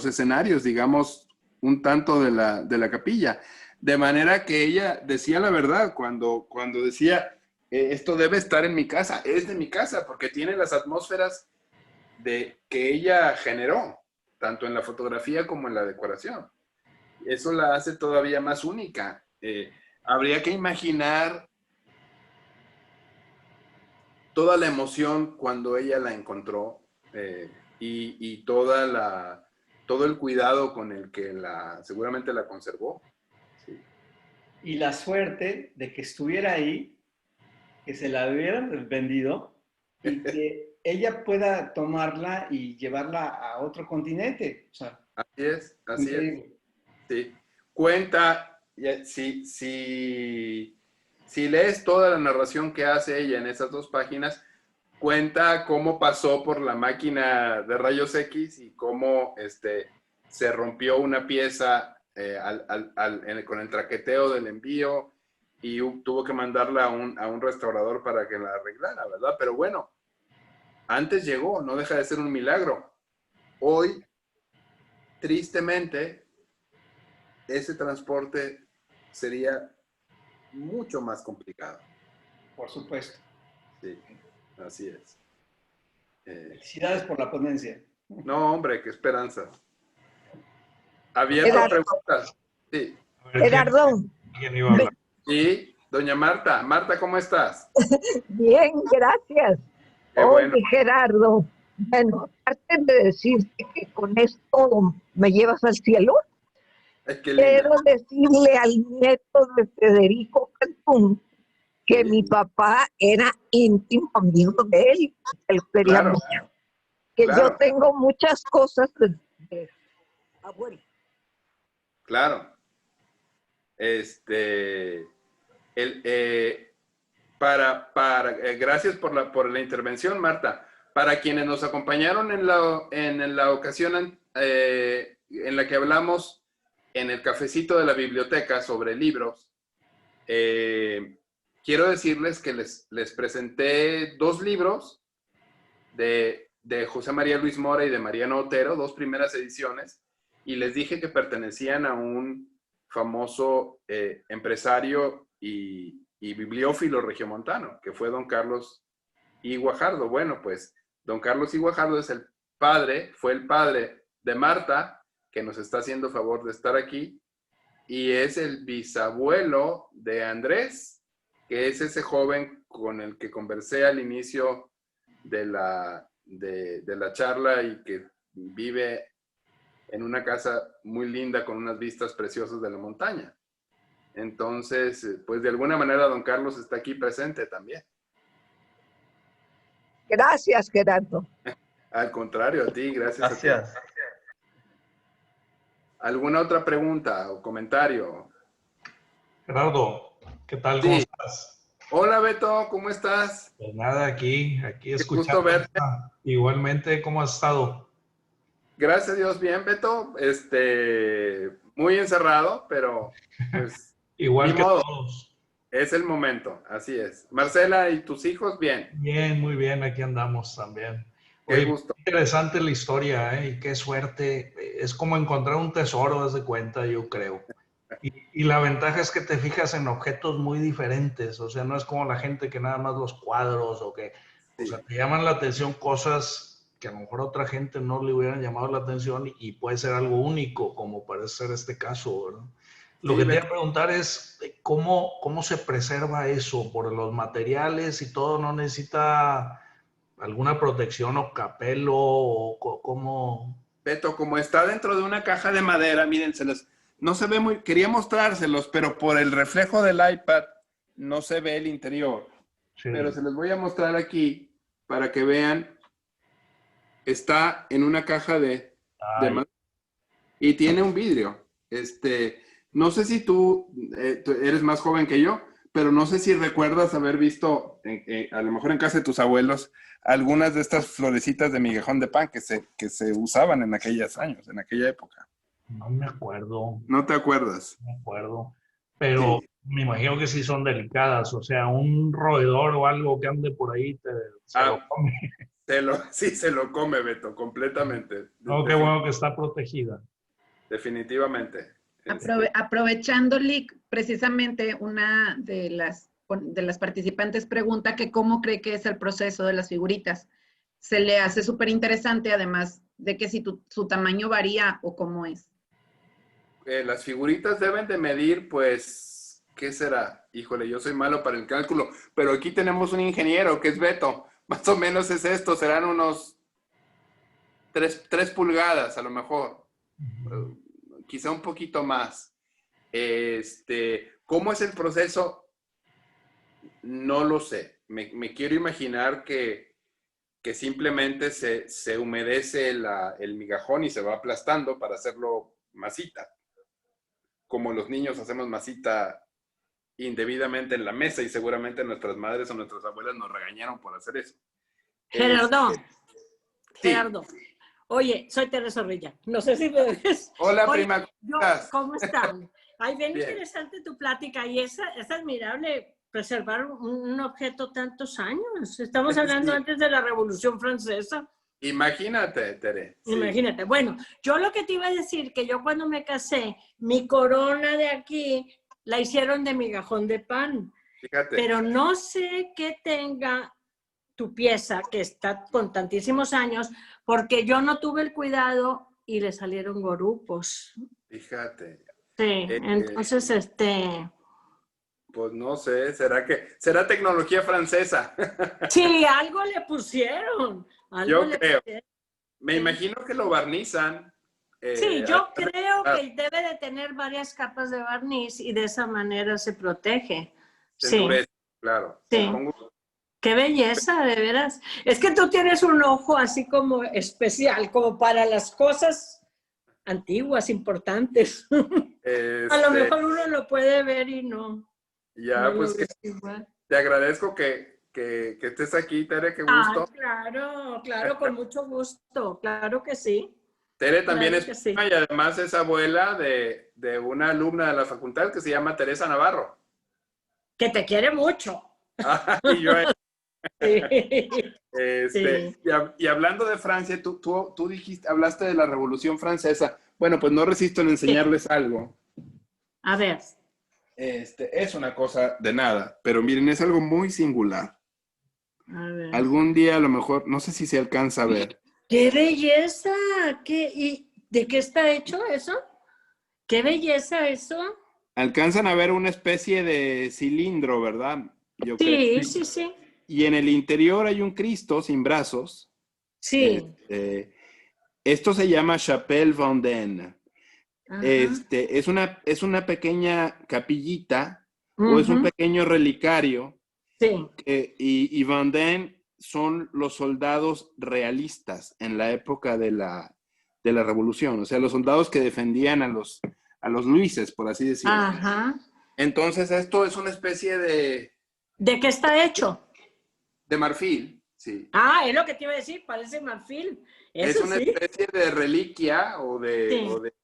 Speaker 1: escenarios, digamos, un tanto de la capilla. De manera que ella decía la verdad cuando decía, esto debe estar en mi casa, es de mi casa, porque tiene las atmósferas que ella generó, tanto en la fotografía como en la decoración. Eso la hace todavía más única. Habría que imaginar toda la emoción cuando ella la encontró y todo el cuidado con el que seguramente la conservó. Sí.
Speaker 8: Y la suerte de que estuviera ahí, que se la hubieran vendido y que ella pueda tomarla y llevarla a otro continente. O sea,
Speaker 1: así es.
Speaker 8: increíble.
Speaker 1: Sí. Cuenta, si lees toda la narración que hace ella en esas 2 páginas, cuenta cómo pasó por la máquina de rayos X y cómo se rompió una pieza con el traqueteo del envío y tuvo que mandarla a un restaurador para que la arreglara, ¿verdad? Pero bueno, antes llegó, no deja de ser un milagro. Hoy, tristemente, ese transporte sería mucho más complicado.
Speaker 8: Por supuesto.
Speaker 1: Sí, así es.
Speaker 8: Felicidades por la ponencia.
Speaker 1: No, hombre, qué esperanza. ¿Abierto preguntas? Sí.
Speaker 7: Gerardo.
Speaker 1: Sí, doña Marta. Marta, ¿cómo estás?
Speaker 7: Bien, gracias.
Speaker 1: Qué
Speaker 7: Oye,
Speaker 1: bueno.
Speaker 7: Gerardo, bueno, aparte de decirte que con esto me llevas al cielo,
Speaker 1: Es que linda.
Speaker 7: quiero decirle al nieto de Federico Cantú que mi papá era íntimo amigo de él, él quería
Speaker 1: Claro,
Speaker 7: mucho. Que yo
Speaker 1: claro,
Speaker 7: tengo muchas cosas de abuelo.
Speaker 1: claro. Gracias por la intervención, Marta. Para quienes nos acompañaron en la ocasión en la que hablamos en el cafecito de la biblioteca sobre libros, quiero decirles que les presenté 2 libros de José María Luis Mora y de Mariano Otero, 2 primeras ediciones, y les dije que pertenecían a un famoso empresario y bibliófilo regiomontano, que fue don Carlos I. Guajardo. Bueno, pues don Carlos I. Guajardo fue el padre de Marta, que nos está haciendo favor de estar aquí, y es el bisabuelo de Andrés, que es ese joven con el que conversé al inicio de la charla y que vive en una casa muy linda con unas vistas preciosas de la montaña. Entonces, pues de alguna manera don Carlos está aquí presente también.
Speaker 7: Gracias, Gerardo.
Speaker 1: Al contrario, a ti, gracias.
Speaker 4: Gracias.
Speaker 1: A ti. ¿Alguna otra pregunta o comentario?
Speaker 9: Gerardo, ¿qué tal? ¿Cómo
Speaker 1: Sí.
Speaker 9: estás?
Speaker 1: Hola Beto, ¿cómo estás?
Speaker 9: Pues nada, aquí
Speaker 1: Qué
Speaker 9: escuchando.
Speaker 1: gusto verte.
Speaker 9: Igualmente, ¿cómo has estado?
Speaker 1: Gracias a Dios, bien, Beto. Muy encerrado, pero pues
Speaker 9: Igual
Speaker 1: ni
Speaker 9: que
Speaker 1: modo,
Speaker 9: todos.
Speaker 1: es el momento, así es. Marcela, ¿y tus hijos? Bien,
Speaker 9: Bien, muy bien, aquí andamos también.
Speaker 1: qué
Speaker 9: Oye,
Speaker 1: gusto.
Speaker 9: interesante la historia, ¿eh? Y qué suerte. Es como encontrar un tesoro, haz de cuenta, yo creo. Y la ventaja es que te fijas en objetos muy diferentes, o sea, no es como la gente que nada más los cuadros o que, o sea, te llaman la atención cosas que a lo mejor a otra gente no le hubieran llamado la atención y puede ser algo único, como parece ser este caso, ¿verdad? Lo que te iba a preguntar es cómo se preserva eso por los materiales y todo, ¿no necesita alguna protección o capelo o cómo?
Speaker 1: Beto, como está dentro de una caja de madera, miren, no se ve muy, quería mostrárselos, pero por el reflejo del iPad no se ve el interior.
Speaker 9: Sí.
Speaker 1: Pero se les voy a mostrar aquí para que vean. Está en una caja de madera y tiene un vidrio. No sé si tú eres más joven que yo, pero no sé si recuerdas haber visto, a lo mejor en casa de tus abuelos, algunas de estas florecitas de migajón de pan que se usaban en aquellos años, en aquella época.
Speaker 9: No me acuerdo.
Speaker 1: ¿No te acuerdas?
Speaker 9: No me acuerdo. Pero
Speaker 1: Sí.
Speaker 9: me imagino que sí son delicadas. O sea, un roedor o algo que ande por ahí se lo come.
Speaker 1: Sí, se lo come, Beto, completamente.
Speaker 9: No, qué bueno que está protegida.
Speaker 1: Definitivamente.
Speaker 6: Aprovechando, Lick, precisamente una de las participantes pregunta que cómo cree que es el proceso de las figuritas. Se le hace súper interesante, además de que si su tamaño varía o cómo es.
Speaker 1: Las figuritas deben de medir, pues, ¿qué será? Híjole, yo soy malo para el cálculo, pero aquí tenemos un ingeniero que es Beto. Más o menos es esto, serán unos 3 pulgadas a lo mejor. Quizá un poquito más. ¿Cómo es el proceso? No lo sé. Me quiero imaginar que simplemente se humedece el migajón y se va aplastando para hacerlo masita. Como los niños hacemos masita indebidamente en la mesa y seguramente nuestras madres o nuestras abuelas nos regañaron por hacer eso.
Speaker 5: Gerardo,
Speaker 1: Sí.
Speaker 5: Gerardo. Oye, soy Teresa Orrilla. No sé si me ves.
Speaker 1: Hola,
Speaker 5: Oye,
Speaker 1: prima, ¿cómo estás?
Speaker 5: ¿cómo están? Ay, bien
Speaker 1: Bien.
Speaker 5: interesante tu plática y es admirable preservar un objeto tantos años. Estamos hablando
Speaker 1: Sí.
Speaker 5: antes de la Revolución Francesa.
Speaker 1: Imagínate, Tere. Sí.
Speaker 5: Imagínate. Bueno, yo lo que te iba a decir, que yo cuando me casé, mi corona de aquí la hicieron de migajón de pan.
Speaker 1: Fíjate.
Speaker 5: Pero no sé qué tenga tu pieza, que está con tantísimos años, porque yo no tuve el cuidado y le salieron gorupos.
Speaker 1: Fíjate.
Speaker 5: Sí, entonces,
Speaker 1: Pues no sé, será tecnología francesa?
Speaker 5: sí, algo le pusieron.
Speaker 1: Yo creo. Me imagino que lo barnizan.
Speaker 5: Sí, yo creo que debe de tener varias capas de barniz y de esa manera se protege.
Speaker 1: Se
Speaker 5: Sí.
Speaker 1: endurece. Claro.
Speaker 5: Sí. Qué belleza, de veras. Es que tú tienes un ojo así como especial, como para las cosas antiguas, importantes. A lo mejor uno lo puede ver y no.
Speaker 1: Ya,
Speaker 5: no
Speaker 1: pues
Speaker 5: lo
Speaker 1: que
Speaker 5: ves igual.
Speaker 1: te agradezco que estés aquí, Tere, qué gusto.
Speaker 5: Claro, con mucho gusto, claro que sí.
Speaker 1: Tere también
Speaker 5: Claro que
Speaker 1: es
Speaker 5: sí.
Speaker 1: prima y además es abuela de una alumna de la facultad que se llama Teresa Navarro.
Speaker 5: Que te quiere mucho.
Speaker 1: Y yo,
Speaker 5: Sí. Sí.
Speaker 1: y hablando de Francia, tú hablaste de la Revolución Francesa. Bueno, pues no resisto en enseñarles algo.
Speaker 5: A ver.
Speaker 1: Es una cosa de nada, pero miren, es algo muy singular.
Speaker 5: A ver.
Speaker 1: Algún día a lo mejor, no sé si se alcanza a ver.
Speaker 5: ¡Qué belleza! ¿Y de qué está hecho eso? ¡Qué belleza eso!
Speaker 1: Alcanzan a ver una especie de cilindro, ¿verdad? Yo creo.
Speaker 5: Sí.
Speaker 1: Y en el interior hay un Cristo sin brazos.
Speaker 5: Sí.
Speaker 1: Esto se llama Chapelle Vendôme.
Speaker 5: Ajá.
Speaker 1: Es una pequeña capillita o es un pequeño relicario.
Speaker 5: Sí.
Speaker 1: Y Vendôme son los soldados realistas en la época de la Revolución. O sea, los soldados que defendían a los Luises, por así decirlo.
Speaker 5: Ajá.
Speaker 1: Entonces, esto es una especie de...
Speaker 5: ¿De qué está hecho?
Speaker 1: De marfil, sí.
Speaker 5: Ah, es lo que te iba a decir, parece marfil. Eso
Speaker 1: Es una especie de reliquia o de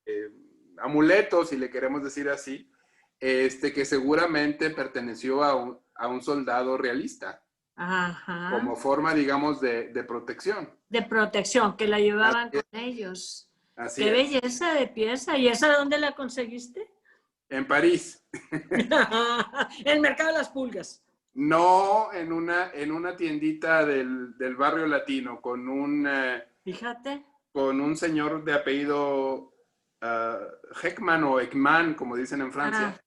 Speaker 1: amuleto, si le queremos decir así, que seguramente perteneció a un soldado realista.
Speaker 5: Ajá.
Speaker 1: Como forma, digamos, de protección.
Speaker 5: De protección, que la llevaban con ellos.
Speaker 1: Así
Speaker 5: Qué
Speaker 1: es.
Speaker 5: belleza de pieza. ¿Y esa dónde la conseguiste?
Speaker 1: En París.
Speaker 5: En el mercado de las pulgas.
Speaker 1: No, en una tiendita del barrio latino con
Speaker 5: Fíjate.
Speaker 1: Con un señor de apellido Heckman o Ekman, como dicen en Francia,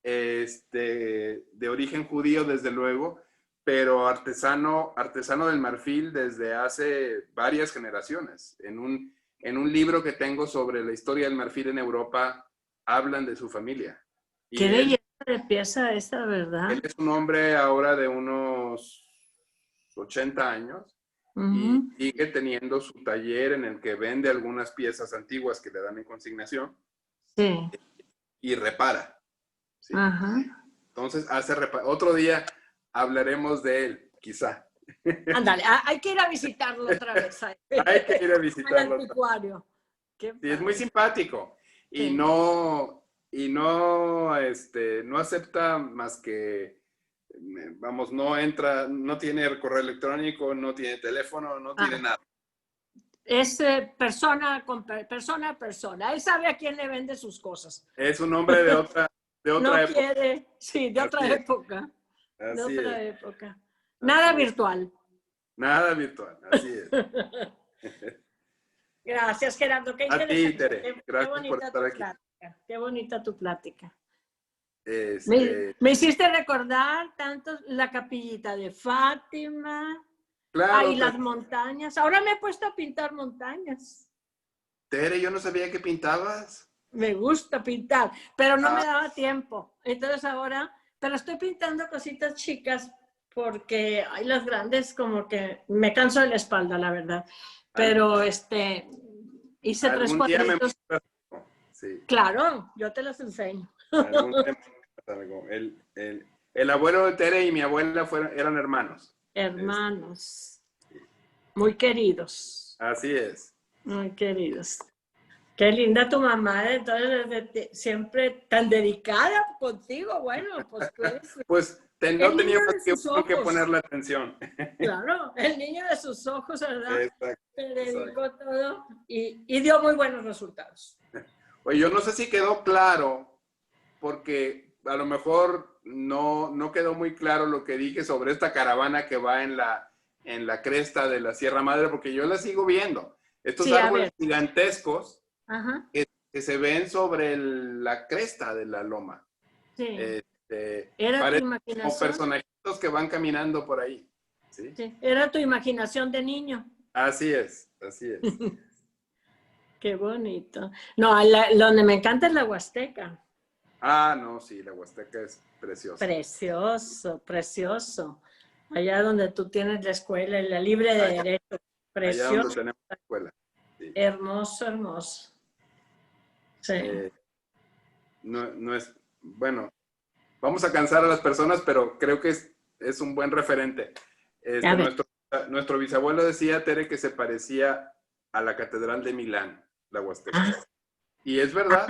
Speaker 1: de origen judío, desde luego, pero artesano del marfil desde hace varias generaciones. En un libro que tengo sobre la historia del marfil en Europa, hablan de su familia. Y
Speaker 5: qué belleza de pieza esa, ¿verdad?
Speaker 1: Él es un hombre ahora de unos 80 años y sigue teniendo su taller en el que vende algunas piezas antiguas que le dan en consignación.
Speaker 5: Sí.
Speaker 1: Y repara. ¿Sí?
Speaker 5: Ajá.
Speaker 1: Entonces, otro día hablaremos de él, quizá.
Speaker 5: Ándale, hay que ir a visitarlo otra vez.
Speaker 1: Hay que ir a visitarlo.
Speaker 5: Al anticuario.
Speaker 1: Sí, es muy simpático. Y
Speaker 5: Sí.
Speaker 1: no acepta más que, vamos, no entra, no tiene correo electrónico, no tiene teléfono, no tiene nada.
Speaker 5: Es persona a persona. Él sabe a quién le vende sus cosas.
Speaker 1: Es un hombre de otra
Speaker 5: no
Speaker 1: época.
Speaker 5: Quiere, sí, de otra época.
Speaker 1: Así
Speaker 5: de otra
Speaker 1: es.
Speaker 5: época. Nada virtual.
Speaker 1: Nada virtual, así es.
Speaker 5: Gracias, Gerardo. Qué interesante.
Speaker 1: A ti, Tere. Gracias por estar aquí.
Speaker 5: Plática. Qué bonita tu plática.
Speaker 1: Este,
Speaker 5: Me hiciste recordar tanto la capillita de Fátima.
Speaker 1: Claro.
Speaker 5: Y las montañas. Ahora me he puesto a pintar montañas.
Speaker 1: Tere, yo no sabía que pintabas.
Speaker 5: Me gusta pintar, pero no me daba tiempo. Entonces ahora, pero estoy pintando cositas chicas porque hay las grandes como que me canso de la espalda, la verdad. Pero hice 3 cuadritos.
Speaker 1: Sí.
Speaker 5: Claro, yo te las enseño.
Speaker 1: El abuelo de Tere y mi abuela eran hermanos.
Speaker 5: Hermanos. Muy queridos.
Speaker 1: Así es.
Speaker 5: Muy queridos. Qué linda tu mamá, entonces siempre tan dedicada contigo. Bueno, pues tú eres...
Speaker 1: Pues no tenía más que ponerle atención.
Speaker 5: Claro, el niño de sus ojos, ¿verdad?
Speaker 1: Exacto.
Speaker 5: Se dedicó todo y dio muy buenos resultados.
Speaker 1: Oye, yo no sé si quedó claro, porque a lo mejor no quedó muy claro lo que dije sobre esta caravana que va en la cresta de la Sierra Madre, porque yo la sigo viendo. Estos árboles gigantescos que se ven sobre la cresta de la loma.
Speaker 5: Sí.
Speaker 1: Era tu imaginación. Como personajitos que van caminando por ahí. ¿Sí?
Speaker 5: Sí. Era tu imaginación de niño.
Speaker 1: Así es, así es.
Speaker 5: Qué bonito. No, donde me encanta es la Huasteca.
Speaker 1: Ah, no, sí, la Huasteca es preciosa.
Speaker 5: Precioso, precioso. Allá donde tú tienes la escuela y la libre de
Speaker 1: Allá,
Speaker 5: derecho.
Speaker 1: allá
Speaker 5: Precioso.
Speaker 1: donde tenemos la escuela. Sí.
Speaker 5: Hermoso, hermoso. Sí.
Speaker 1: No es, bueno, vamos a cansar a las personas, pero creo que es un buen referente.
Speaker 5: A ver.
Speaker 1: Nuestro bisabuelo decía, Tere, que se parecía a la Catedral de Milán, la Huasteca.
Speaker 5: Ah,
Speaker 1: Y es verdad.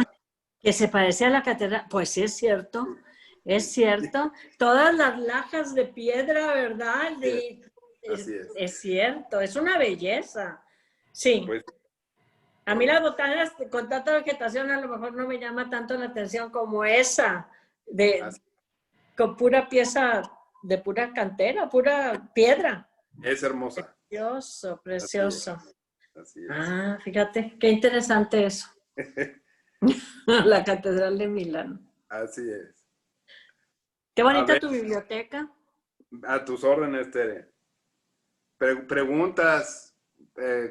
Speaker 5: que se parece a la catedral. Pues sí, es cierto. Es cierto. Todas las lajas de piedra, ¿verdad?
Speaker 1: Así es.
Speaker 5: Es cierto. Es una belleza. Sí.
Speaker 1: Pues,
Speaker 5: A mí las botanas con tanta vegetación a lo mejor no me llama tanto la atención como esa, con pura pieza, de pura cantera, pura piedra.
Speaker 1: es hermosa.
Speaker 5: Precioso, precioso.
Speaker 1: Así es.
Speaker 5: Ah, fíjate, qué interesante eso. La Catedral de Milán.
Speaker 1: Así es.
Speaker 5: Qué bonita tu biblioteca.
Speaker 1: A tus órdenes, Tere. Preguntas,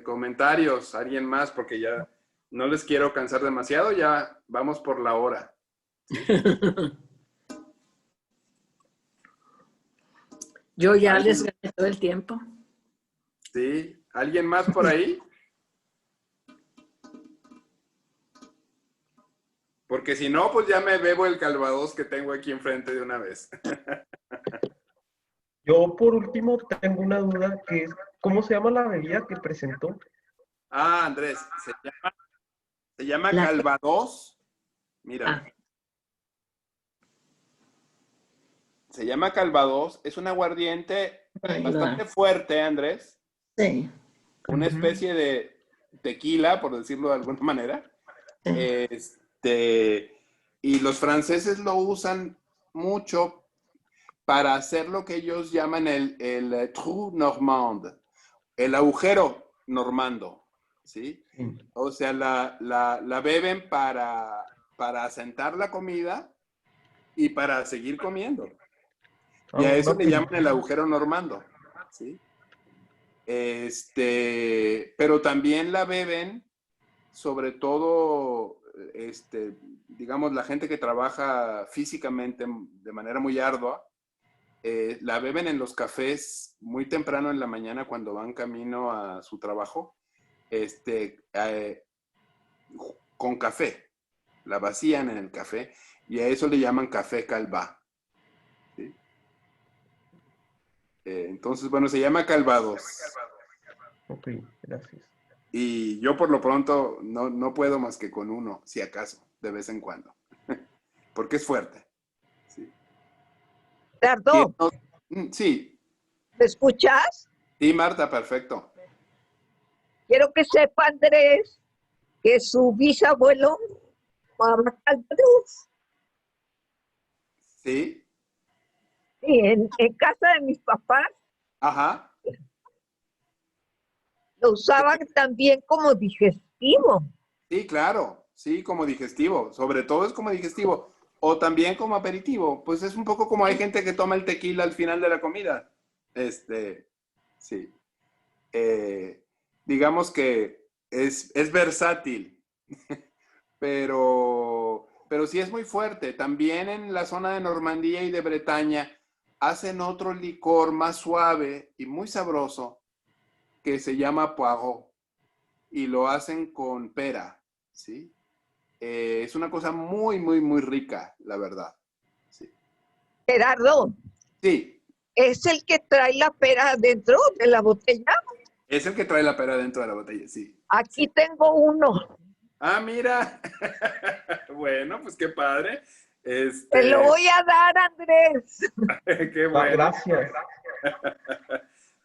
Speaker 1: comentarios, alguien más, porque ya no les quiero cansar demasiado, ya vamos por la hora.
Speaker 5: Yo ya les gané todo el tiempo.
Speaker 1: ¿Sí? ¿Alguien más por ahí? Porque si no, pues ya me bebo el Calvados que tengo aquí enfrente de una vez.
Speaker 4: Yo, por último, tengo una duda, que es, ¿cómo se llama la bebida que presentó?
Speaker 1: Ah, Andrés, se llama Calvados. Mira. Se llama Calvados. Es un aguardiente bastante fuerte, Andrés.
Speaker 5: Sí.
Speaker 1: Una especie de tequila, por decirlo de alguna manera. Y los franceses lo usan mucho para hacer lo que ellos llaman el trou normand, el agujero normando, ¿sí? O sea, la beben para asentar la comida y para seguir comiendo. Y a eso le llaman el agujero normando, ¿sí? Pero también la beben, sobre todo, digamos, la gente que trabaja físicamente de manera muy ardua, la beben en los cafés muy temprano en la mañana cuando van camino a su trabajo, con café. La vacían en el café y a eso le llaman café Calvá. ¿Sí? Entonces, bueno, se llama Calvados.
Speaker 4: Ok, gracias.
Speaker 1: Y yo por lo pronto no puedo más que con uno, si acaso, de vez en cuando. Porque es fuerte. Sí.
Speaker 7: Perdón.
Speaker 1: Sí.
Speaker 7: ¿Me escuchas?
Speaker 1: Sí, Marta, perfecto.
Speaker 7: Quiero que sepa, Andrés, que su bisabuelo, Pablo Calvados.
Speaker 1: Sí.
Speaker 7: Sí, en casa de mis papás.
Speaker 1: Ajá.
Speaker 7: Lo usaban también como digestivo.
Speaker 1: Sí, claro. Sí, como digestivo. Sobre todo es como digestivo. O también como aperitivo. Pues es un poco como hay gente que toma el tequila al final de la comida. Sí. Digamos que es versátil. Pero sí es muy fuerte. También en la zona de Normandía y de Bretaña hacen otro licor más suave y muy sabroso que se llama Poirot y lo hacen con pera, ¿sí? Es una cosa muy, muy, muy rica, la verdad. Sí.
Speaker 7: Gerardo.
Speaker 1: Sí.
Speaker 7: ¿Es el que trae la pera dentro de la botella?
Speaker 1: Es el que trae la pera dentro de la botella, sí.
Speaker 7: Aquí tengo uno.
Speaker 1: Ah, mira. Bueno, pues qué padre.
Speaker 7: Te lo voy a dar, Andrés.
Speaker 1: Qué bueno.
Speaker 4: Gracias.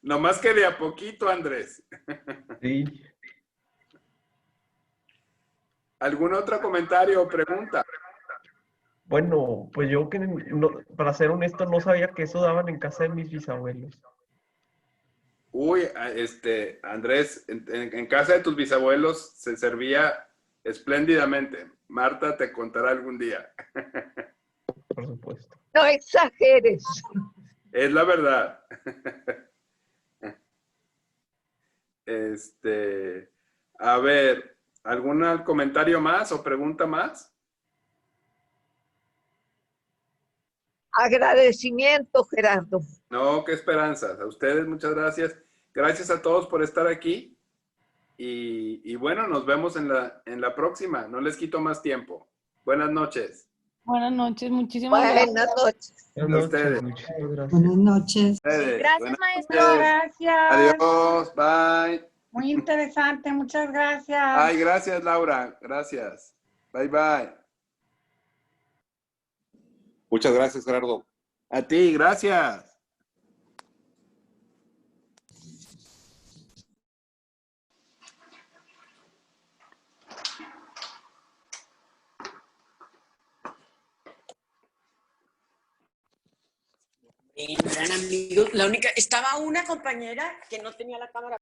Speaker 1: No más que de a poquito, Andrés.
Speaker 4: Sí.
Speaker 1: ¿Algún otro comentario o pregunta?
Speaker 4: Bueno, pues yo que para ser honesto no sabía que eso daban en casa de mis bisabuelos.
Speaker 1: Uy, Andrés, en casa de tus bisabuelos se servía espléndidamente. Marta te contará algún día.
Speaker 4: Por supuesto.
Speaker 7: No exageres.
Speaker 1: Es la verdad. A ver, ¿algún comentario más o pregunta más?
Speaker 7: Agradecimiento, Gerardo.
Speaker 1: No, qué esperanzas. A ustedes, muchas gracias. Gracias a todos por estar aquí. Y bueno, nos vemos en la próxima. No les quito más tiempo. Buenas noches.
Speaker 2: Buenas noches, muchísimas gracias.
Speaker 7: Buenas noches.
Speaker 1: A ustedes.
Speaker 4: Muchísimas gracias.
Speaker 10: Buenas noches.
Speaker 2: Gracias,
Speaker 1: Buenas
Speaker 2: maestro.
Speaker 1: noches.
Speaker 2: Gracias.
Speaker 1: Adiós. Bye.
Speaker 2: Muy interesante, muchas gracias.
Speaker 1: Ay, gracias, Laura. Gracias. Bye, bye.
Speaker 11: Muchas gracias, Gerardo.
Speaker 1: A ti, gracias.
Speaker 12: Eran amigos. La única, estaba una compañera que no tenía la cámara